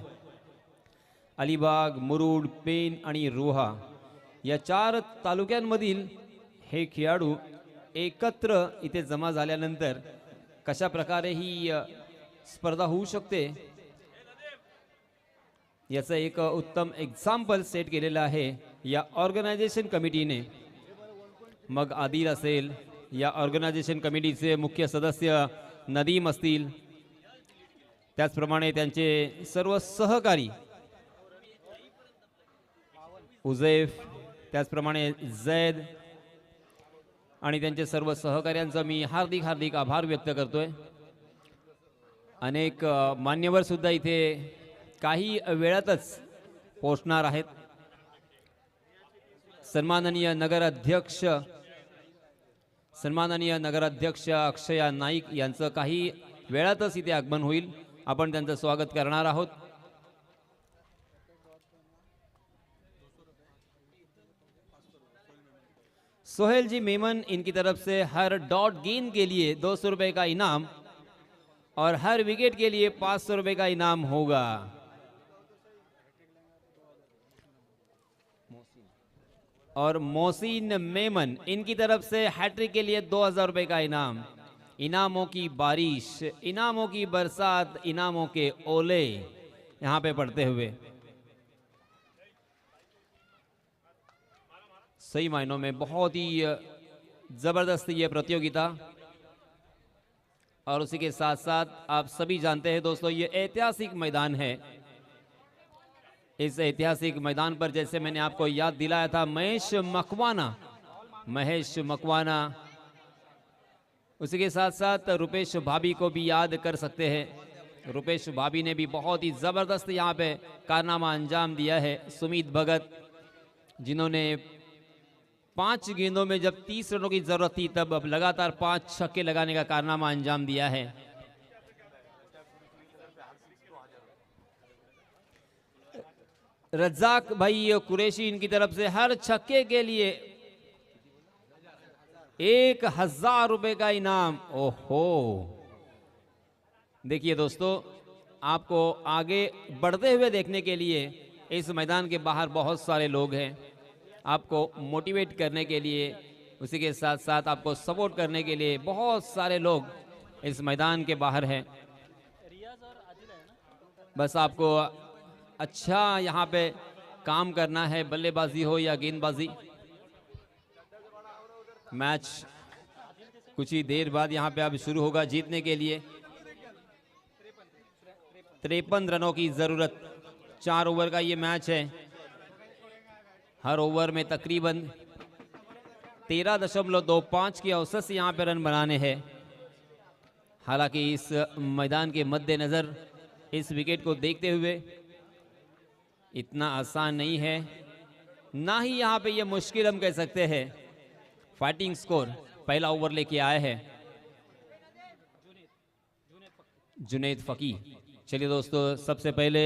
अलिबाग, मुरुड, पेन आणि रोहा या 4 तालुक्यांमधील हे खेळाडू एकत्र इथे जमा झाल्यानंतर कशा प्रकारे ही स्पर्धा होऊ शकते याचं एक उत्तम एक्झाम्पल सेट केलेलं आहे या ऑर्गनायझेशन कमिटीने. मग आदिल असेल, या ऑर्गनायझेशन कमिटीचे मुख्य सदस्य नदीम असतील, त्याचप्रमाणे त्यांचे सर्व सहकारी उजैफ, त्याचप्रमाणे जैद आणि त्यांचे सर्व सहकाऱ्यांचा मी हार्दिक आभार व्यक्त करतोय. अनेक मान्यवर सुद्धा इथे काही वेळातच पोहोचणार आहेत. सन्माननीय नगराध्यक्ष अक्षया नाईक यांचं काही वेळातच इथे आगमन होईल. आपण त्यांचं स्वागत करणार आहोत. सोहेल जी मेमन इनकी तरफ से हर डॉट गेंद के लिए 200 रुपए का इनाम और हर विकेट के लिए 500 रुपए का इनाम होगा. और मोहसिन मेमन इनकी तरफ से हैट्रिक के लिए 2000 रुपए का इनाम. इनामों की बारिश, इनामों की बरसात, इनामों के ओले यहाँ पे पड़ते हुए सही मायनों में बहुत ही जबरदस्त ये प्रतियोगिता. और उसी के साथ साथ आप सभी जानते हैं दोस्तों, ये ऐतिहासिक मैदान है. इस ऐतिहासिक मैदान पर जैसे मैंने आपको याद दिलाया था, महेश मकवाना, उसी के साथ साथ रुपेश भाभी को भी याद कर सकते हैं. रुपेश भाभी ने भी बहुत ही ज़बरदस्त यहाँ पे कारनामा अंजाम दिया है. सुमित भगत जिन्होंने 5 गेंदों में जब 30 रनों की ज़रूरत थी तब अब लगातार 5 छक्के लगाने का कारनामा अंजाम दिया है. रज्जाक भाई कुरैशी इनकी तरफ से हर छक्के के लिए 1000 रुपए का इनाम. ओहो, देखिए दोस्तों, आपको आगे बढ़ते हुए देखने के लिए इस मैदान के बाहर बहुत सारे लोग हैं. आपको मोटिवेट करने के लिए, उसी के साथ साथ आपको सपोर्ट करने के लिए बहुत सारे लोग इस मैदान के बाहर हैं. बस आपको अच्छा यहाँ पे काम करना है, बल्लेबाजी हो या गेंदबाजी. मैच कुछ ही देर बाद यहाँ पे अब शुरू होगा. जीतने के लिए 53 रनों की ज़रूरत. 4 ओवर का ये मैच है. हर ओवर में तकरीबन 13.25 की औसत से यहाँ पे रन बनाने हैं. हालांकि इस मैदान के मद्देनज़र इस विकेट को देखते हुए इतना आसान नहीं है, ना ही यहाँ पे ये मुश्किल हम कह सकते हैं. फाइटिंग स्कोर पहला ओवर लेके आए हैं जुनैद फकी. चलिए दोस्तों, सबसे पहले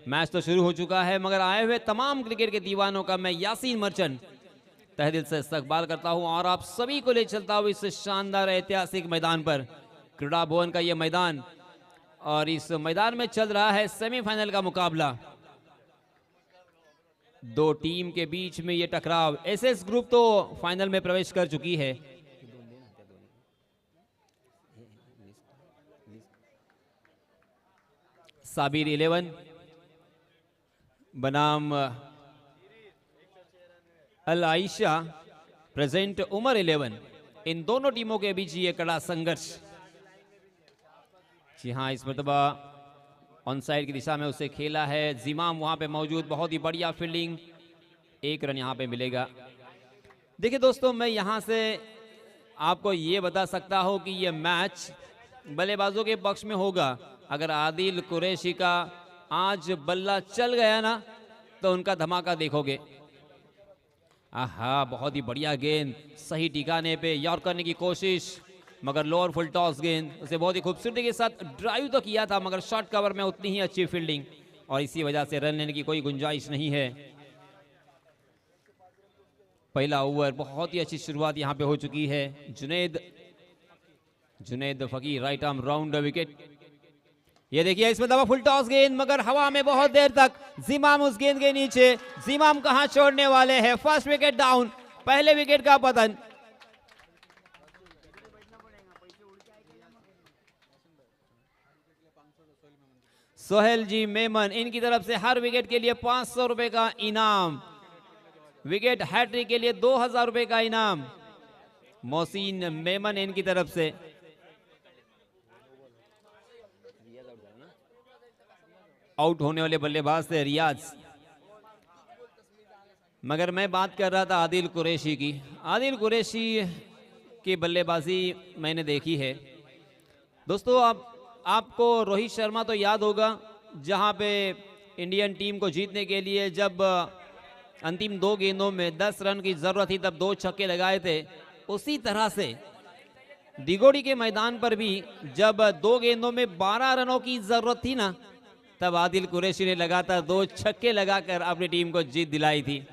मैच तो शुरू हो चुका है, मगर आए हुए तमाम क्रिकेट के दीवानों का मैं यासीन मर्चेंट तहे दिल से इस्तकबाल करता हूं और आप सभी को ले चलता हूं इस शानदार ऐतिहासिक मैदान पर. क्रीड़ा भवन का ये मैदान, और इस मैदान में चल रहा है सेमीफाइनल का मुकाबला. 2 टीम के बीच में ये टकराव. एसएस ग्रुप तो फाइनल में प्रवेश कर चुकी है. साबिर 11 बनाम अल आयशा प्रेजेंट उमर 11. इन दोनों टीमों के बीच ये कड़ा संघर्ष. जी हाँ, इस मरतबा ऑन साइड की दिशा में उसे खेला है. जिमाम वहां पे मौजूद, बहुत ही बढ़िया फील्डिंग. 1 रन यहाँ पे मिलेगा. देखिए दोस्तों, मैं यहाँ से आपको ये बता सकता हूँ कि ये मैच बल्लेबाजों के पक्ष में होगा. अगर आदिल कुरैशी का आज बल्ला चल गया ना तो उनका धमाका देखोगे. आहा, बहुत ही बढ़िया गेंद, सही ठिकाने पे यॉर्क करने की कोशिश, मगर लोअर फुल टॉस गेंद. उसे बहुत ही खूबसूरती के साथ ड्राइव तो किया था, मगर शॉर्ट कवर में उतनी ही अच्छी फील्डिंग, और इसी वजह से रन लेने की कोई गुंजाइश नहीं है. पहला ओवर बहुत ही अच्छी शुरुआत यहाँ पे हो चुकी है. जुनैद फकीर राइट आर्म राउंड विकेट. ये देखिए, इसमें दबा फुल टॉस गेंद, मगर हवा में बहुत देर तक. जिमाम उस गेंद के नीचे. जिमाम कहां छोड़ने वाले हैं. फर्स्ट विकेट डाउन, पहले विकेट का पतन. सोहेल जी मेमन इनकी तरफ से हर विकेट के लिए 500 रुपए का इनाम. विकेट हैट्रिक के लिए 2000 रुपए का इनाम. मोहसिन मेमन इनकी तरफ से. आउट होने वाले बल्लेबाज थे रियाज, मगर मैं बात कर रहा था आदिल कुरैशी की. आदिल कुरैशी की बल्लेबाजी मैंने देखी है दोस्तों. आपको रोहित शर्मा तो याद होगा, जहां पे इंडियन टीम को जीतने के लिए जब अंतिम 2 गेंदों में 10 रन की जरूरत थी, तब 2 छक्के लगाए थे। उसी तरह से दिगोड़ी के मैदान पर भी जब 2 गेंदों में 12 रनों की जरूरत थी ना, तब आदिल कुरैशी ने लगातार 2 छक्के लगाकर अपनी टीम को जीत दिलाई थी।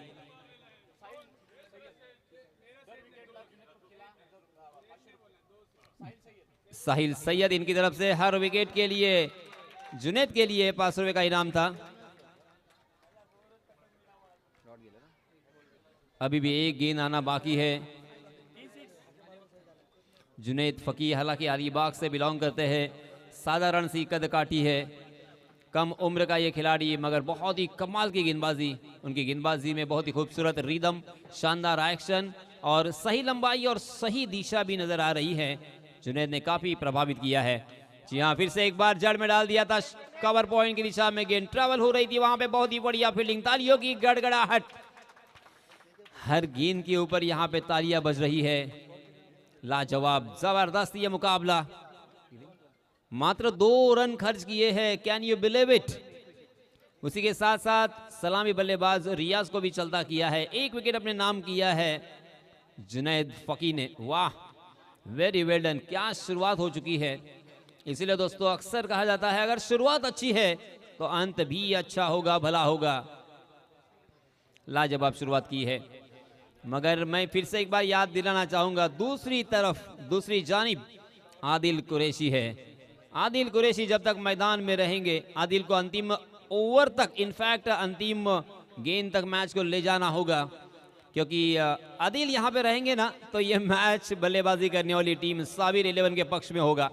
साहिल सैयद इनकी तरफ से हर विकेट के लिए जुनैद के लिए 500 रुपए का इनाम था। अभी भी एक गेंद आना बाकी है। जुनैद फकी हालांकि अलीबाग से बिलोंग करते हैं, साधारण सी कद काठी है, कम उम्र का ये खिलाड़ी, मगर बहुत ही कमाल की गेंदबाजी। उनकी गेंदबाजी में बहुत ही खूबसूरत रिदम, शानदार एक्शन और सही लंबाई और सही दिशा भी नजर आ रही है। जुनैद ने काफी प्रभावित किया है। जी हाँ, फिर से एक बार जड़ में डाल दिया था। कवर पॉइंट की दिशा में गेंद ट्रेवल हो रही थी, वहां पे बहुत ही बढ़िया फील्डिंग, तालियों की गड़गड़ाहट। हर गेंद के ऊपर यहाँ पे तालियां बज रही है। लाजवाब, जबरदस्त ये मुकाबला। मात्र 2 रन खर्च किए हैं, कैन यू बिलीव इट। उसी के साथ साथ सलामी बल्लेबाज रियाज को भी चलता किया है, 1 विकेट अपने नाम किया है जुनैद फकी ने। वाह, वेरी वेल डन, क्या शुरुआत हो चुकी है। इसीलिए दोस्तों अक्सर कहा जाता है अगर शुरुआत अच्छी है तो अंत भी अच्छा होगा, भला होगा। लाजवाब शुरुआत की है, मगर मैं फिर से एक बार याद दिलाना चाहूंगा, दूसरी तरफ दूसरी जानिब आदिल कुरैशी है। आदिल कुरैशी जब तक मैदान में रहेंगे, आदिल को अंतिम ओवर तक, इनफैक्ट अंतिम गेंद तक मैच को ले जाना होगा, क्योंकि आदिल यहां पे रहेंगे ना तो ये मैच बल्लेबाजी करने वाली टीम साबिर 11 के पक्ष में होगा।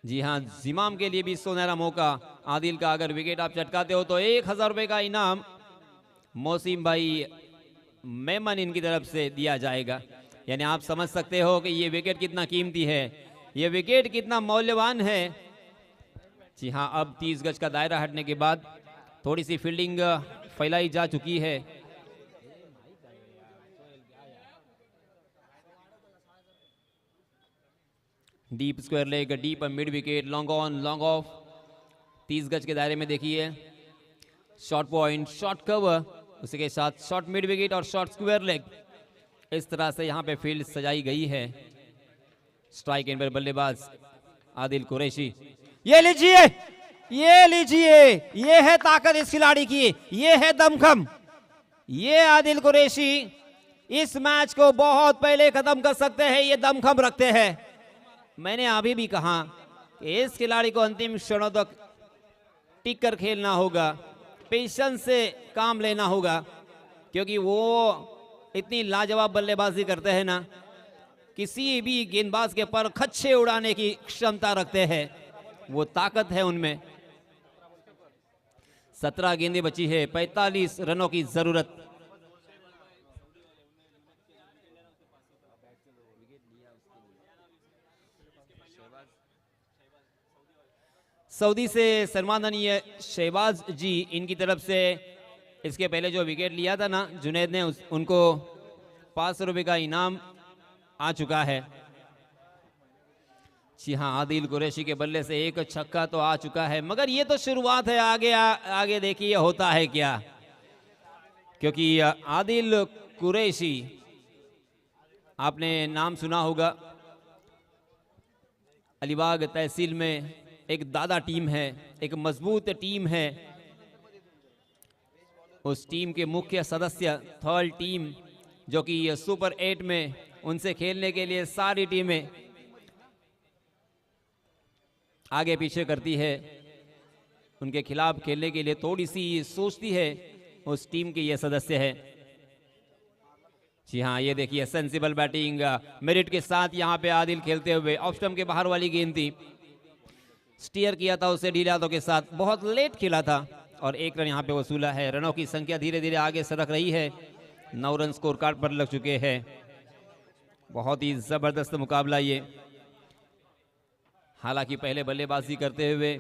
जी हाँ, जिमाम के लिए भी सुनहरा मौका। आदिल का अगर विकेट आप चटकाते हो तो 1000 रुपए का इनाम मौसीम भाई मेमन इनकी तरफ से दिया जाएगा। यानी आप समझ सकते हो कि ये विकेट कितना कीमती है, ये विकेट कितना मौल्यवान है। जी हाँ, अब 30 गज का दायरा हटने के बाद थोड़ी सी फील्डिंग फैलाई जा चुकी है। Deep square leg, deep mid wicket, long on long off, 30 गज के दायरे में देखिए, शॉर्ट पॉइंट, शॉर्ट कवर, उसी के साथ शॉर्ट मिड विकेट और शॉर्ट स्क्वायर लेग। इस तरह से यहाँ पे फील्ड सजाई गई है। स्ट्राइक एंड पर बल्लेबाज आदिल कुरैशी। ये लीजिए, ये लीजिए, ये है ताकत इस खिलाड़ी की, ये है दमखम। ये आदिल कुरैशी इस मैच को बहुत पहले खत्म कर सकते हैं, ये दमखम रखते हैं। मैंने अभी भी कहा कि इस खिलाड़ी को अंतिम क्षणों तक टिक कर खेलना होगा, पेशेंस से काम लेना होगा, क्योंकि वो इतनी लाजवाब बल्लेबाजी करते हैं ना, किसी भी गेंदबाज के पर खच्चे उड़ाने की क्षमता रखते हैं, वो ताकत है उनमें। 17 गेंदें बची है, 45 रनों की जरूरत। सऊदी से सन्माननीय शहबाज जी इनकी तरफ से इसके पहले जो विकेट लिया था ना जुनैद ने, उनको 500 रुपए का इनाम आ चुका है। जी हाँ, आदिल कुरैशी के बल्ले से 1 छक्का तो आ चुका है, मगर ये तो शुरुआत है। आगे देखिए होता है क्या, क्योंकि आदिल कुरैशी आपने नाम सुना होगा, अलीबाग तहसील में एक दादा टीम है, एक मजबूत टीम है। उस टीम के मुख्य सदस्य, थर्ड टीम जो कि सुपर 8 में, उनसे खेलने के लिए सारी टीमें आगे पीछे करती है, उनके खिलाफ खेलने के लिए थोड़ी सी सोचती है, उस टीम के ये सदस्य है। जी हाँ, ये देखिए सेंसिबल बैटिंग मेरिट के साथ यहाँ पे आदिल खेलते हुए। ऑफ स्टंप के बाहर वाली गेंद थी, स्टीयर किया था उसे ढीले हाथों के साथ, बहुत लेट खेला था और 1 रन यहाँ पे वसूला है। रनों की संख्या धीरे धीरे आगे सरक रही है, 9 रन स्कोर कार्ड पर लग चुके हैं। बहुत ही जबरदस्त मुकाबला ये। हालांकि पहले बल्लेबाजी करते हुए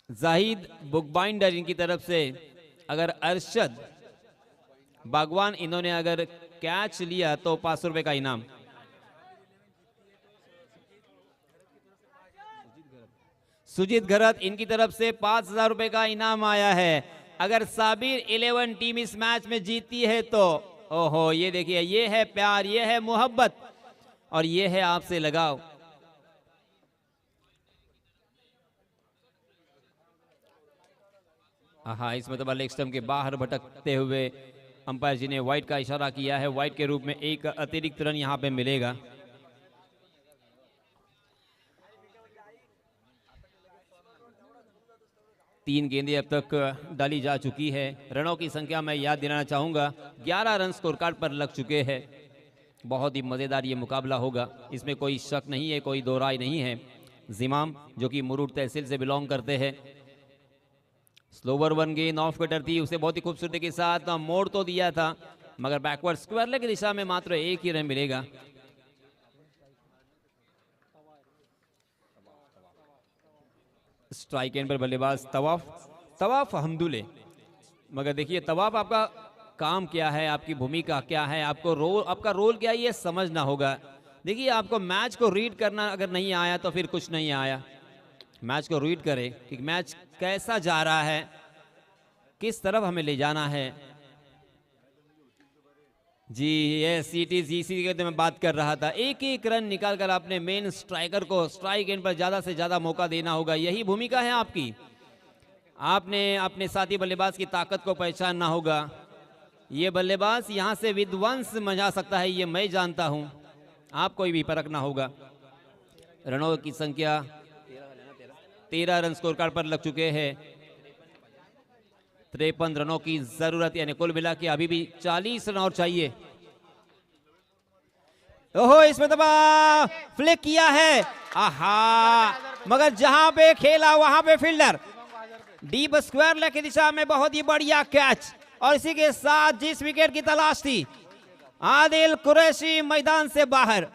जाहिद बुकबाइंडर इनकी तरफ से, अगर अरशद बागवान इन्होंने अगर कैच लिया तो 500 रुपए का इनाम। सुजीत घरत, इनकी तरफ से 5000 रुपए का इनाम आया है। अगर साबिर 11 टीम इस मैच में जीतती है तो ओहो, ये देखिए, ये है प्यार, ये है मोहब्बत और ये है आपसे लगाव। हाँ, इस मतलब लेग स्टंप के बाहर भटकते हुए अंपायर जी ने व्हाइट का इशारा किया है। व्हाइट के रूप में एक अतिरिक्त रन यहां पे मिलेगा। तीन गेंदें अब तक डाली जा चुकी है। रनों की संख्या मैं याद दिलाना चाहूंगा, 11 रन स्कोर कार्ड पर लग चुके हैं। बहुत ही मजेदार ये मुकाबला होगा, इसमें कोई शक नहीं है, कोई दो राय नहीं है। जिमाम जो कि मुरुड तहसील से बिलोंग करते हैं, स्लोवर वन गेंद ऑफ कटर थी, उसे बहुत ही खूबसूरती के साथ मोड़ तो दिया था, मगर बैकवर्ड स्क्वायर लेग की दिशा में मात्र एक ही रन मिलेगा। स्ट्राइक एंड पर बल्लेबाज तवाफ हमदुले। मगर देखिए, तवाफ आपका काम क्या है, आपकी भूमिका क्या है, आपका रोल क्या है, ये समझना होगा। देखिए, आपको मैच को रीड करना अगर नहीं आया तो फिर कुछ नहीं आया। मैच को रीड करें कि मैच कैसा जा रहा है, किस तरफ हमें ले जाना है। जी ये इसी के मैं बात कर रहा था। एक एक रन निकालकर आपने मेन स्ट्राइकर को स्ट्राइक एंड पर ज्यादा से ज्यादा मौका देना होगा, यही भूमिका है आपकी। आपने अपने साथी बल्लेबाज की ताकत को पहचानना होगा। ये बल्लेबाज यहां से विध्वंस मचा सकता है, ये मैं जानता हूं, आपको भी परखना होगा। रनों की संख्या 13 रन स्कोर कार्ड पर लग चुके हैं। 53 रनों की जरूरत, यानी कुल मिला के अभी भी 40 रन और चाहिए। ओहो, इसमें दबा फ्लिक किया है, आहा, मगर जहां पे खेला वहां पे फील्डर डीप स्क्वायर लेग की दिशा में बहुत ही बढ़िया कैच। और इसी के साथ जिस विकेट की तलाश थी, आदिल कुरैशी मैदान से बाहर।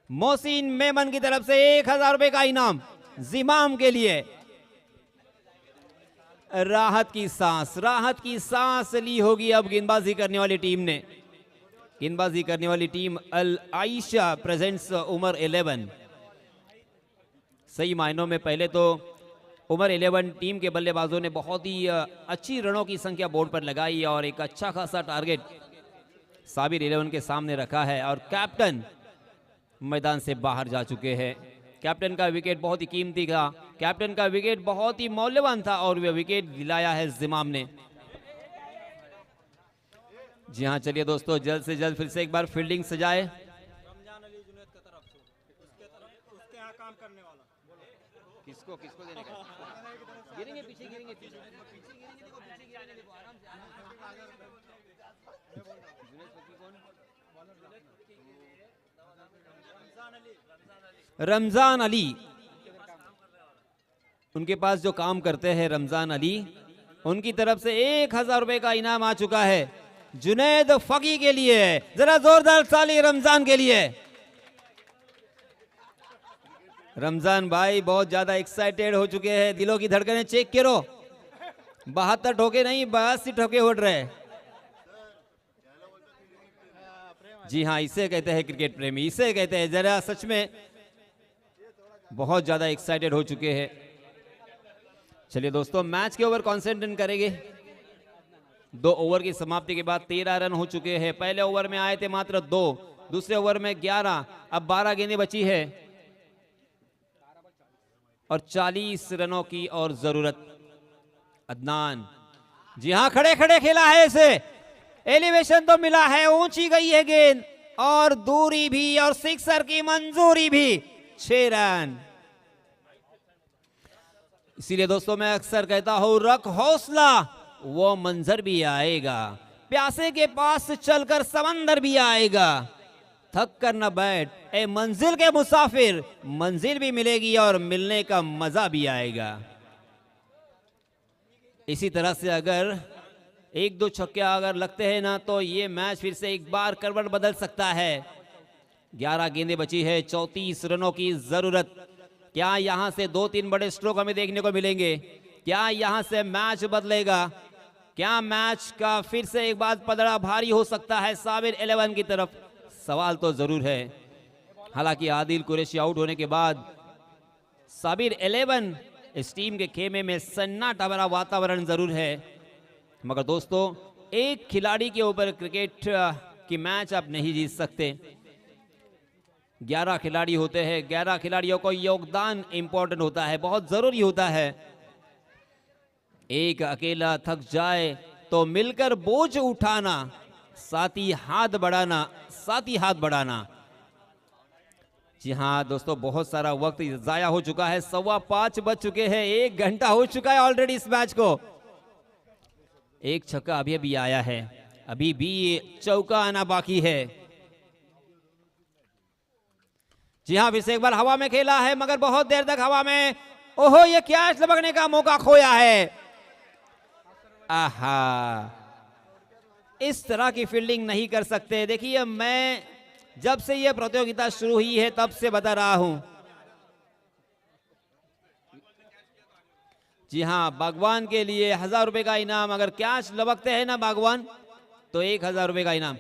मोहसिन मेमन की तरफ से 1000 रुपए का इनाम जिमाम के लिए। राहत की सांस ली होगी अब गेंदबाजी करने वाली टीम ने। गेंदबाजी करने वाली टीम अल आइशा प्रेजेंट्स उमर 11। सही मायनों में पहले तो उमर 11 टीम के बल्लेबाजों ने बहुत ही अच्छी रनों की संख्या बोर्ड पर लगाई और एक अच्छा खासा टारगेट साबिर 11 के सामने रखा है। और कैप्टन मैदान से बाहर जा चुके हैं। कैप्टन का विकेट बहुत ही कीमती था, कैप्टन का विकेट बहुत ही मूल्यवान था और वह विकेट दिलाया है जिमाम ने। जी हाँ, चलिए दोस्तों, जल्द से जल्द फिर से एक बार फील्डिंग सजाए। किसको देने का? गिरेंगे पीछे, गिरेंगे पीछे। रमजान अली, उनके पास जो काम करते हैं रमजान अली, उनकी तरफ से 1000 रुपए का इनाम आ चुका है जुनैद फकी के लिए। जरा जोरदार ताली रमजान के लिए। रमजान भाई बहुत ज्यादा एक्साइटेड हो चुके हैं, दिलों की धड़कनें चेक करो। 72 ठोके नहीं, 82 ठोके उड़ रहे। जी हाँ, इसे कहते हैं क्रिकेट प्रेमी, इसे कहते हैं। जरा सच में बहुत ज्यादा एक्साइटेड हो चुके हैं। चलिए दोस्तों, मैच के ओवर कॉन्सेंट्रेट करेंगे। 2 ओवर की समाप्ति के बाद 13 रन हो चुके हैं। पहले ओवर में आए थे मात्र 2, दूसरे ओवर में 11, अब 12 गेंदें बची है और 40 रनों की और जरूरत। अदनान, जी हाँ, खड़े खड़े खेला है इसे, एलिवेशन तो मिला है, ऊंची गई है गेंद और दूरी भी और सिक्सर की मंजूरी भी। 6 रन। इसीलिए दोस्तों मैं अक्सर कहता हूं, रख हौसला, वो मंजर भी आएगा। प्यासे के पास चलकर समंदर भी आएगा। थक कर न बैठ ए मंजिल के मुसाफिर, मंजिल भी मिलेगी और मिलने का मजा भी आएगा। इसी तरह से अगर 1-2 छक्के अगर लगते हैं ना, तो ये मैच फिर से एक बार करवट बदल सकता है। 11 गेंदें बची है, 34 रनों की जरूरत। क्या यहां से 2-3 बड़े स्ट्रोक हमें देखने को मिलेंगे? क्या यहां से मैच बदलेगा? क्या मैच का फिर से एक बार पलड़ा भारी हो सकता है साबिर 11 की तरफ? सवाल तो जरूर है। हालांकि आदिल कुरैशी आउट होने के बाद साबिर 11 इस टीम के खेमे में सन्नाटा भरा वातावरण जरूर है। मगर दोस्तों, एक खिलाड़ी के ऊपर क्रिकेट की मैच आप नहीं जीत सकते। 11 खिलाड़ी होते हैं, 11 खिलाड़ियों को योगदान इंपॉर्टेंट होता है, बहुत जरूरी होता है। एक अकेला थक जाए तो मिलकर बोझ उठाना, साथी हाथ बढ़ाना। जी हाँ दोस्तों, बहुत सारा वक्त जाया हो चुका है, 5:15 बज चुके हैं, 1 घंटा हो चुका है ऑलरेडी इस मैच को। एक छक्का अभी अभी आया है, अभी भी चौका आना बाकी है। जी हाँ, फिर से एक बार हवा में खेला है, मगर बहुत देर तक हवा में। ओहो, ये कैच लपकने का मौका खोया है। आहा, इस तरह की फील्डिंग नहीं कर सकते। देखिए, मैं जब से यह प्रतियोगिता शुरू हुई है तब से बता रहा हूं। जी हाँ, बागवान के लिए 1000 रुपए का इनाम। अगर कैच लपकते हैं ना बागवान तो 1000 रुपए का इनाम।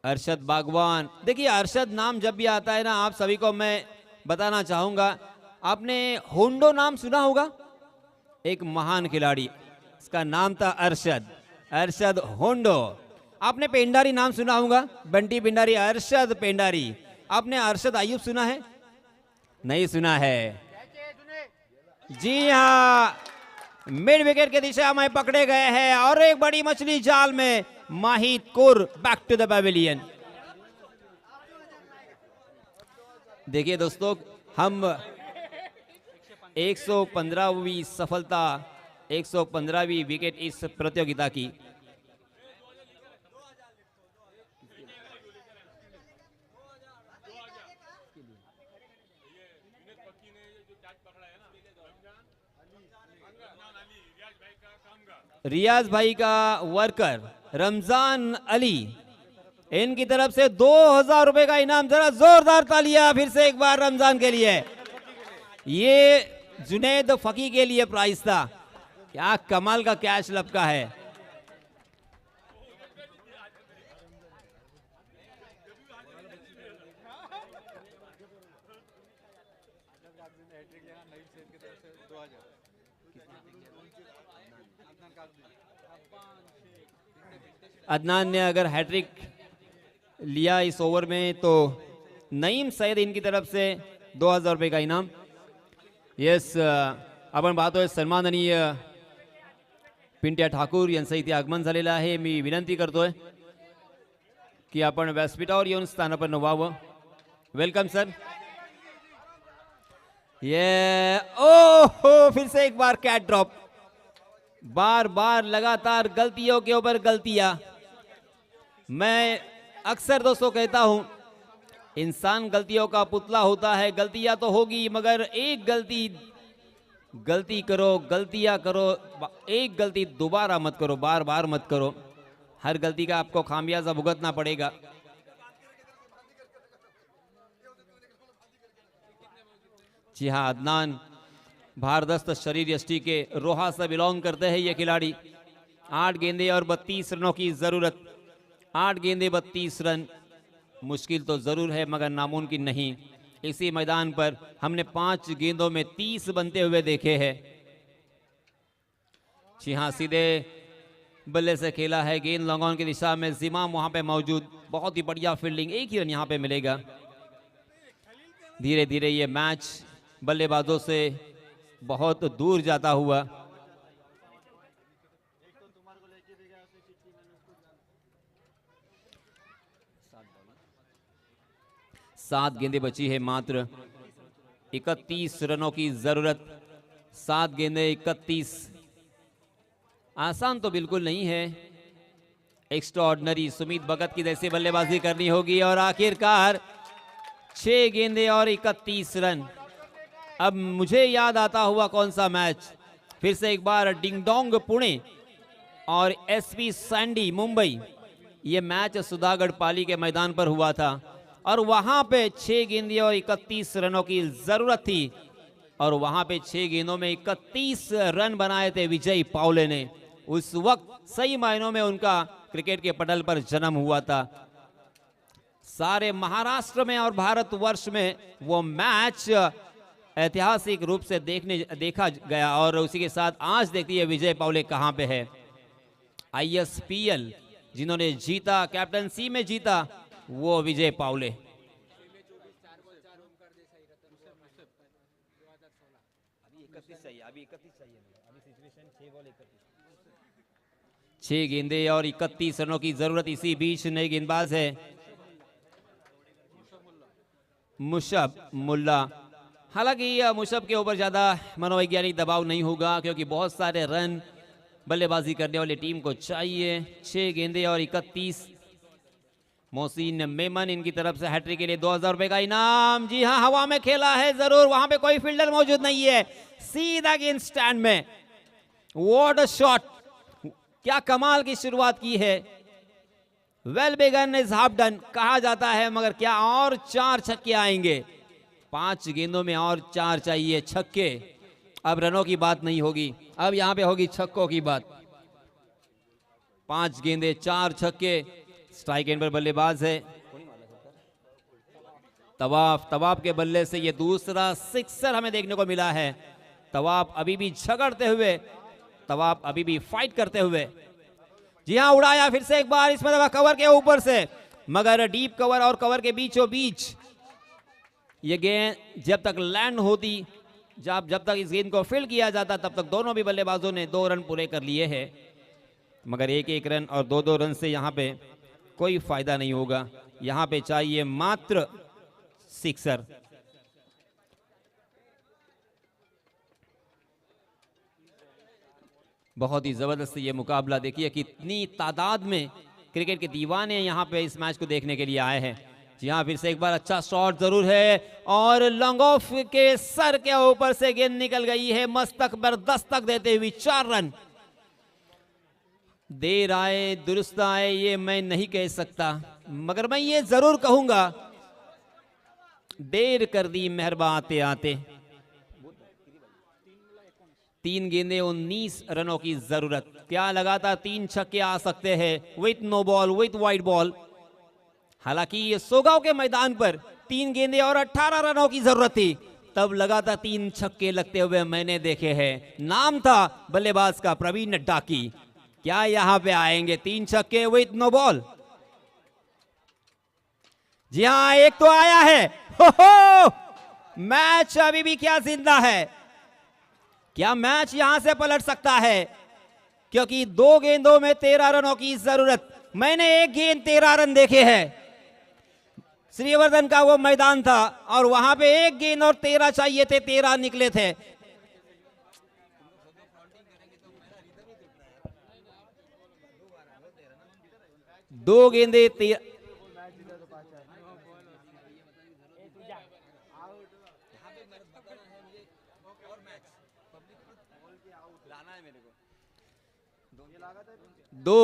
अरशद बागवान। देखिए, अरशद नाम जब भी आता है ना, आप सभी को मैं बताना चाहूंगा, आपने होंडो नाम सुना होगा, एक महान खिलाड़ी, इसका नाम था अरशद होंडो। आपने पेंडारी नाम सुना होगा, बंटी पेंडारी, अरशद पेंडारी। आपने अरशद अयूब सुना है? नहीं सुना है। जी हाँ, मिड विकेट की दिशा में पकड़े गए हैं और एक बड़ी मछली जाल में। माहिद कुर बैक टू द पैविलियन। देखिए दोस्तों, हम 115वीं सफलता, 115वीं विकेट इस प्रतियोगिता की। रियाज भाई का वर्कर रमजान अली, इनकी तरफ से 2000 रुपए का इनाम। जरा जोरदार तालियां फिर से एक बार रमजान के लिए। ये जुनैद फकी के लिए प्राइस था। क्या कमाल का कैच लपका है। अदनान ने अगर हैट्रिक लिया इस ओवर में तो नईम सैयद इनकी तरफ से 2000 रुपये का इनाम. येस, आपण पाहतोय सन्माननीय पिंट्या ठाकूर यांचं इथे आगमन झालेलं आहे. मी विनंती करतोय की आपण व्यासपीठावर येऊन स्थानापन्न व्हावं. Welcome sir. ये ओहो, फिर से एक बार कैट ड्रॉप. बार बार लगातार गलतियों के ऊपर गलतियां. मैं अक्सर दोस्तों कहता हूं, इंसान गलतियों का पुतला होता है. गलतियां तो होगी, मगर एक गलती करो, गलतियां करो, एक गलती दोबारा मत करो, बार बार मत करो. हर गलती का आपको खामियाजा भुगतना पड़ेगा. जी हाँ, अदनान भारदस्त शरीर यष्टि के रोहा से बिलोंग करते हैं ये खिलाड़ी. 8 गेंदे और 32 रनों की जरूरत. 8 गेंदे 32 रन मुश्किल तो जरूर है, मगर नामुमकिन नहीं. इसी मैदान पर हमने 5 गेंदों में 30 बनते हुए देखे हैं. जी हाँ, सीधे बल्ले से खेला है. गेंद लॉन्ग ऑन की दिशा में, जिमाम वहां पे मौजूद. बहुत ही बढ़िया फील्डिंग. एक ही रन यहां पे मिलेगा. धीरे धीरे ये मैच बल्लेबाजों से बहुत दूर जाता हुआ. सात गेंदें बची है मात्र. 31 रनों की जरूरत. 7 गेंदें 31. आसान तो बिल्कुल नहीं है. एक्स्ट्रा ऑर्डिनरी सुमित भगत की जैसे बल्लेबाजी करनी होगी. और आखिरकार 6 गेंदें और 31 रन. अब मुझे याद आता हुआ कौन सा मैच. फिर से एक बार डिंगडोंग पुणे और एसपी सैंडी मुंबई. ये मैच सुधागढ़ पाली के मैदान पर हुआ था और वहां पे 6 गेंदें और 31 रनों की जरूरत थी और वहां पे 6 गेंदों में 31 रन बनाए थे विजय पावले ने। उस वक्त सही मायनों में उनका क्रिकेट के पटल पर जन्म हुआ था। सारे महाराष्ट्र में और भारतवर्ष में वो मैच ऐतिहासिक रूप से देखा गया और उसी के साथ आज देखती है विजय पावले कहां पे है। ISPL जिन्होंने जीता, कैप्टनसी में जीता, वो विजय पावले। छह गेंदे और 31 रनों की जरूरत। इसी बीच नए गेंदबाज है मुशब मुल्ला। हालांकि मुशब के ऊपर ज्यादा मनोवैज्ञानिक दबाव नहीं होगा क्योंकि बहुत सारे रन बल्लेबाजी करने वाली टीम को चाहिए। 6 गेंदे और 31। मोहसिन मेमन इनकी तरफ से हैट्रिक के लिए 2000 रुपए का इनाम। जी हाँ, हवा में खेला है जरूर, वहां पे कोई फील्डर मौजूद नहीं है, सीधा गेंद स्टैंड में। व्हाट अ शॉट, क्या कमाल की शुरुआत की है। Well begun is half done कहा जाता है, मगर क्या और 4 छक्के आएंगे। 5 गेंदों में और 4 चाहिए छक्के। अब रनों की बात नहीं होगी, अब यहां पे होगी छक्कों की बात। 5 गेंदे 4 छक्के। स्ट्राइक एंड पर बल्लेबाज है तवाफ। तवाफ के बल्ले से ये दूसरा सिक्सर हमें देखने को मिला है। तवाफ अभी भी झगड़ते हुए, तवाफ अभी भी फाइट करते हुए। जी हाँ, उड़ाया फिर से एक बार, इसमें दबा कवर के ऊपर से, मगर डीप कवर और कवर के बीचों बीच ये गेंद जब तक लैंड होती, जब तक इस गेंद को फील्ड किया जाता, तब तक दोनों भी बल्लेबाजों ने 2 रन पूरे कर लिए हैं। मगर 1-1 रन और 2-2 रन से यहां पे कोई फायदा नहीं होगा। यहां पे चाहिए मात्र सिक्सर। बहुत ही जबरदस्त ये मुकाबला। देखिए कितनी तादाद में क्रिकेट के दीवाने यहां पे इस मैच को देखने के लिए आए हैं। जी हाँ, फिर से एक बार अच्छा शॉट जरूर है और लॉन्ग ऑफ के सर के ऊपर से गेंद निकल गई है, मस्तक पर दस्तक देते हुए 4 रन। देर आए दुरुस्त आए ये मैं नहीं कह सकता, मगर मैं ये जरूर कहूंगा देर कर दी मेहरबान आते आते। 3 गेंदे 19 रनों की जरूरत। क्या लगातार 3 छक्के आ सकते हैं with no ball, with wide ball. हालांकि ये सोगांव के मैदान पर 3 गेंदे और 18 रनों की जरूरत थी, तब लगातार 3 छक्के लगते हुए मैंने देखे हैं। नाम था बल्लेबाज का प्रवीण डाकी। क्या यहां पे आएंगे 3 छक्के विथ नो बॉल? जी हाँ, एक तो आया है। हो, मैच अभी भी क्या जिंदा है। क्या मैच यहां से पलट सकता है? क्योंकि 2 गेंदों में 13 रनों की जरूरत। मैंने 1 गेंद 13 रन देखे हैं। श्रीवर्धन का वो मैदान था और वहां पे 1 गेंद और 13 चाहिए थे, 13 निकले थे। दो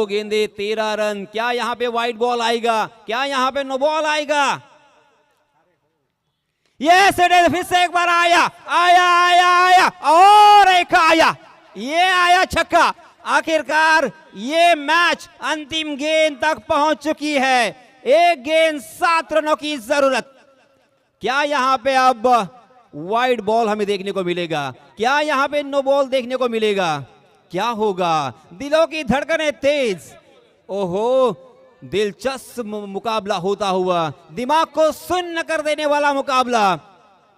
गेंदे 13 रन। क्या यहां पे वाइड बॉल आएगा? क्या यहां पे नो बॉल आएगा? यस, फिर से एक बार आया आया आया आया और एक आया, ये आया छक्का। आखिरकार ये मैच अंतिम गेंद तक पहुंच चुकी है। 1 गेंद 7 रनों की जरूरत। क्या यहां पे अब वाइड बॉल हमें देखने को मिलेगा? क्या यहां पे नो बॉल देखने को मिलेगा? क्या होगा? दिलों की धड़कनें तेज। ओहो, दिलचस्प मुकाबला होता हुआ, दिमाग को सुन्न कर देने वाला मुकाबला।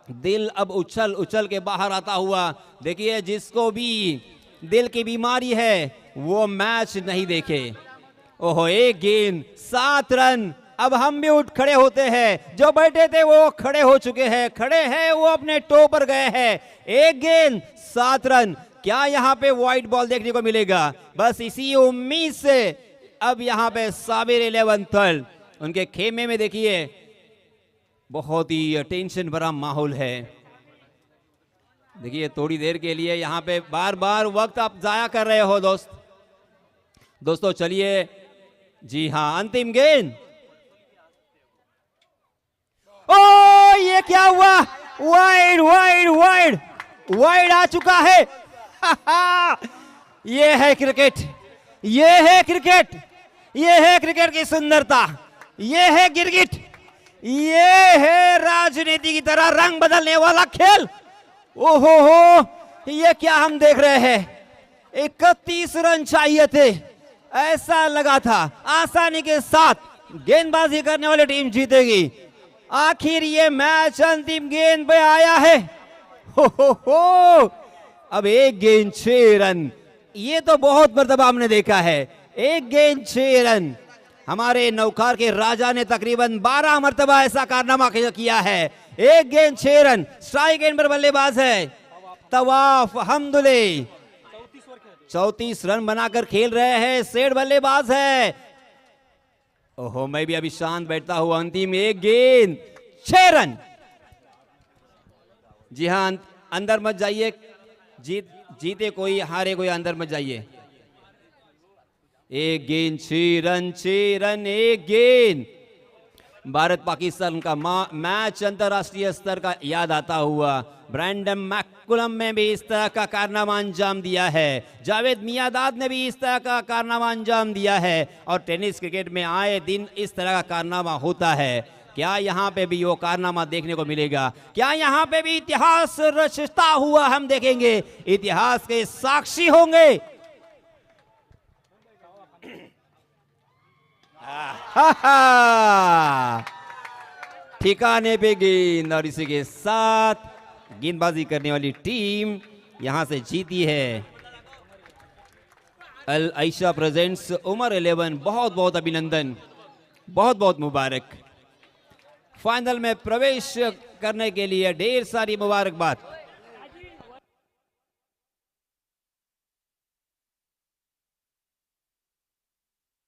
दिल अब उछल उछल के बाहर आता हुआ। देखिए, जिसको भी दिल की बीमारी है वो मैच नहीं देखे। ओहो, 1 गेंद 7 रन। अब हम भी उठ खड़े होते हैं, जो बैठे थे वो खड़े हो चुके हैं, खड़े हैं वो अपने टो पर गए हैं। 1 गेंद 7 रन। क्या यहां पे वाइड बॉल देखने को मिलेगा? बस इसी उम्मीद से अब यहां पे साबिर 11 थर्ड उनके खेमे में देखिए बहुत ही टेंशन भरा माहौल है। देखिए, थोड़ी देर के लिए यहां पे बार बार वक्त आप जाया कर रहे हो दोस्तों। चलिए, जी हां, अंतिम गेंद। ओ, ये क्या हुआ? Wide wide wide. वाइड आ चुका है। ये है क्रिकेट, ये है क्रिकेट, ये है क्रिकेट की सुंदरता, ये है गिरगिट, ये है राजनीति की तरह रंग बदलने वाला खेल। ओहो हो, ये क्या हम देख रहे हैं। 31 रन चाहिए थे, ऐसा लगा था आसानी के साथ गेंदबाजी करने वाली टीम जीतेगी। आखिर ये मैच अंतिम गेंद पे आया है। हो, अब एक गेंद 6 रन, ये तो बहुत मर्तबा हमने देखा है। एक गेंद 6 रन, हमारे नौकार के राजा ने तकरीबन 12 मर्तबा ऐसा कारनामा किया है। एक गेंद 6 रन, स्ट्राइक एंड पर बल्लेबाज है तवाफ हमदुल्ले, 34 रन बनाकर खेल रहे हैं। सेठ बल्लेबाज है। ओहो, मैं भी अभी शांत बैठता हूं। अंतिम एक गेंद 6 रन। जी हां, अंदर मत जाइए, जीते कोई हारे कोई, अंदर मत जाइए। एक गेंद 6 रन, 6 रन एक गेंद। भारत पाकिस्तान का मैच अंतरराष्ट्रीय स्तर का याद आता हुआ। ब्रैंडन मैकुलम में भी इस तरह का कारनामा अंजाम दिया है, जावेद मियादाद ने भी इस तरह का कारनामा अंजाम दिया है, और टेनिस क्रिकेट में आए दिन इस तरह का कारनामा होता है। क्या यहाँ पे भी वो कारनामा देखने को मिलेगा? क्या यहाँ पे भी इतिहास रचता हुआ हम देखेंगे? इतिहास के साक्षी होंगे। ठिकाने पे गेंद, और इसी के साथ गेंदबाजी करने वाली टीम यहां से जीती है। अल आयशा प्रेजेंट्स उमर 11, बहुत बहुत अभिनंदन, बहुत बहुत मुबारक। फाइनल में प्रवेश करने के लिए ढेर सारी मुबारकबाद।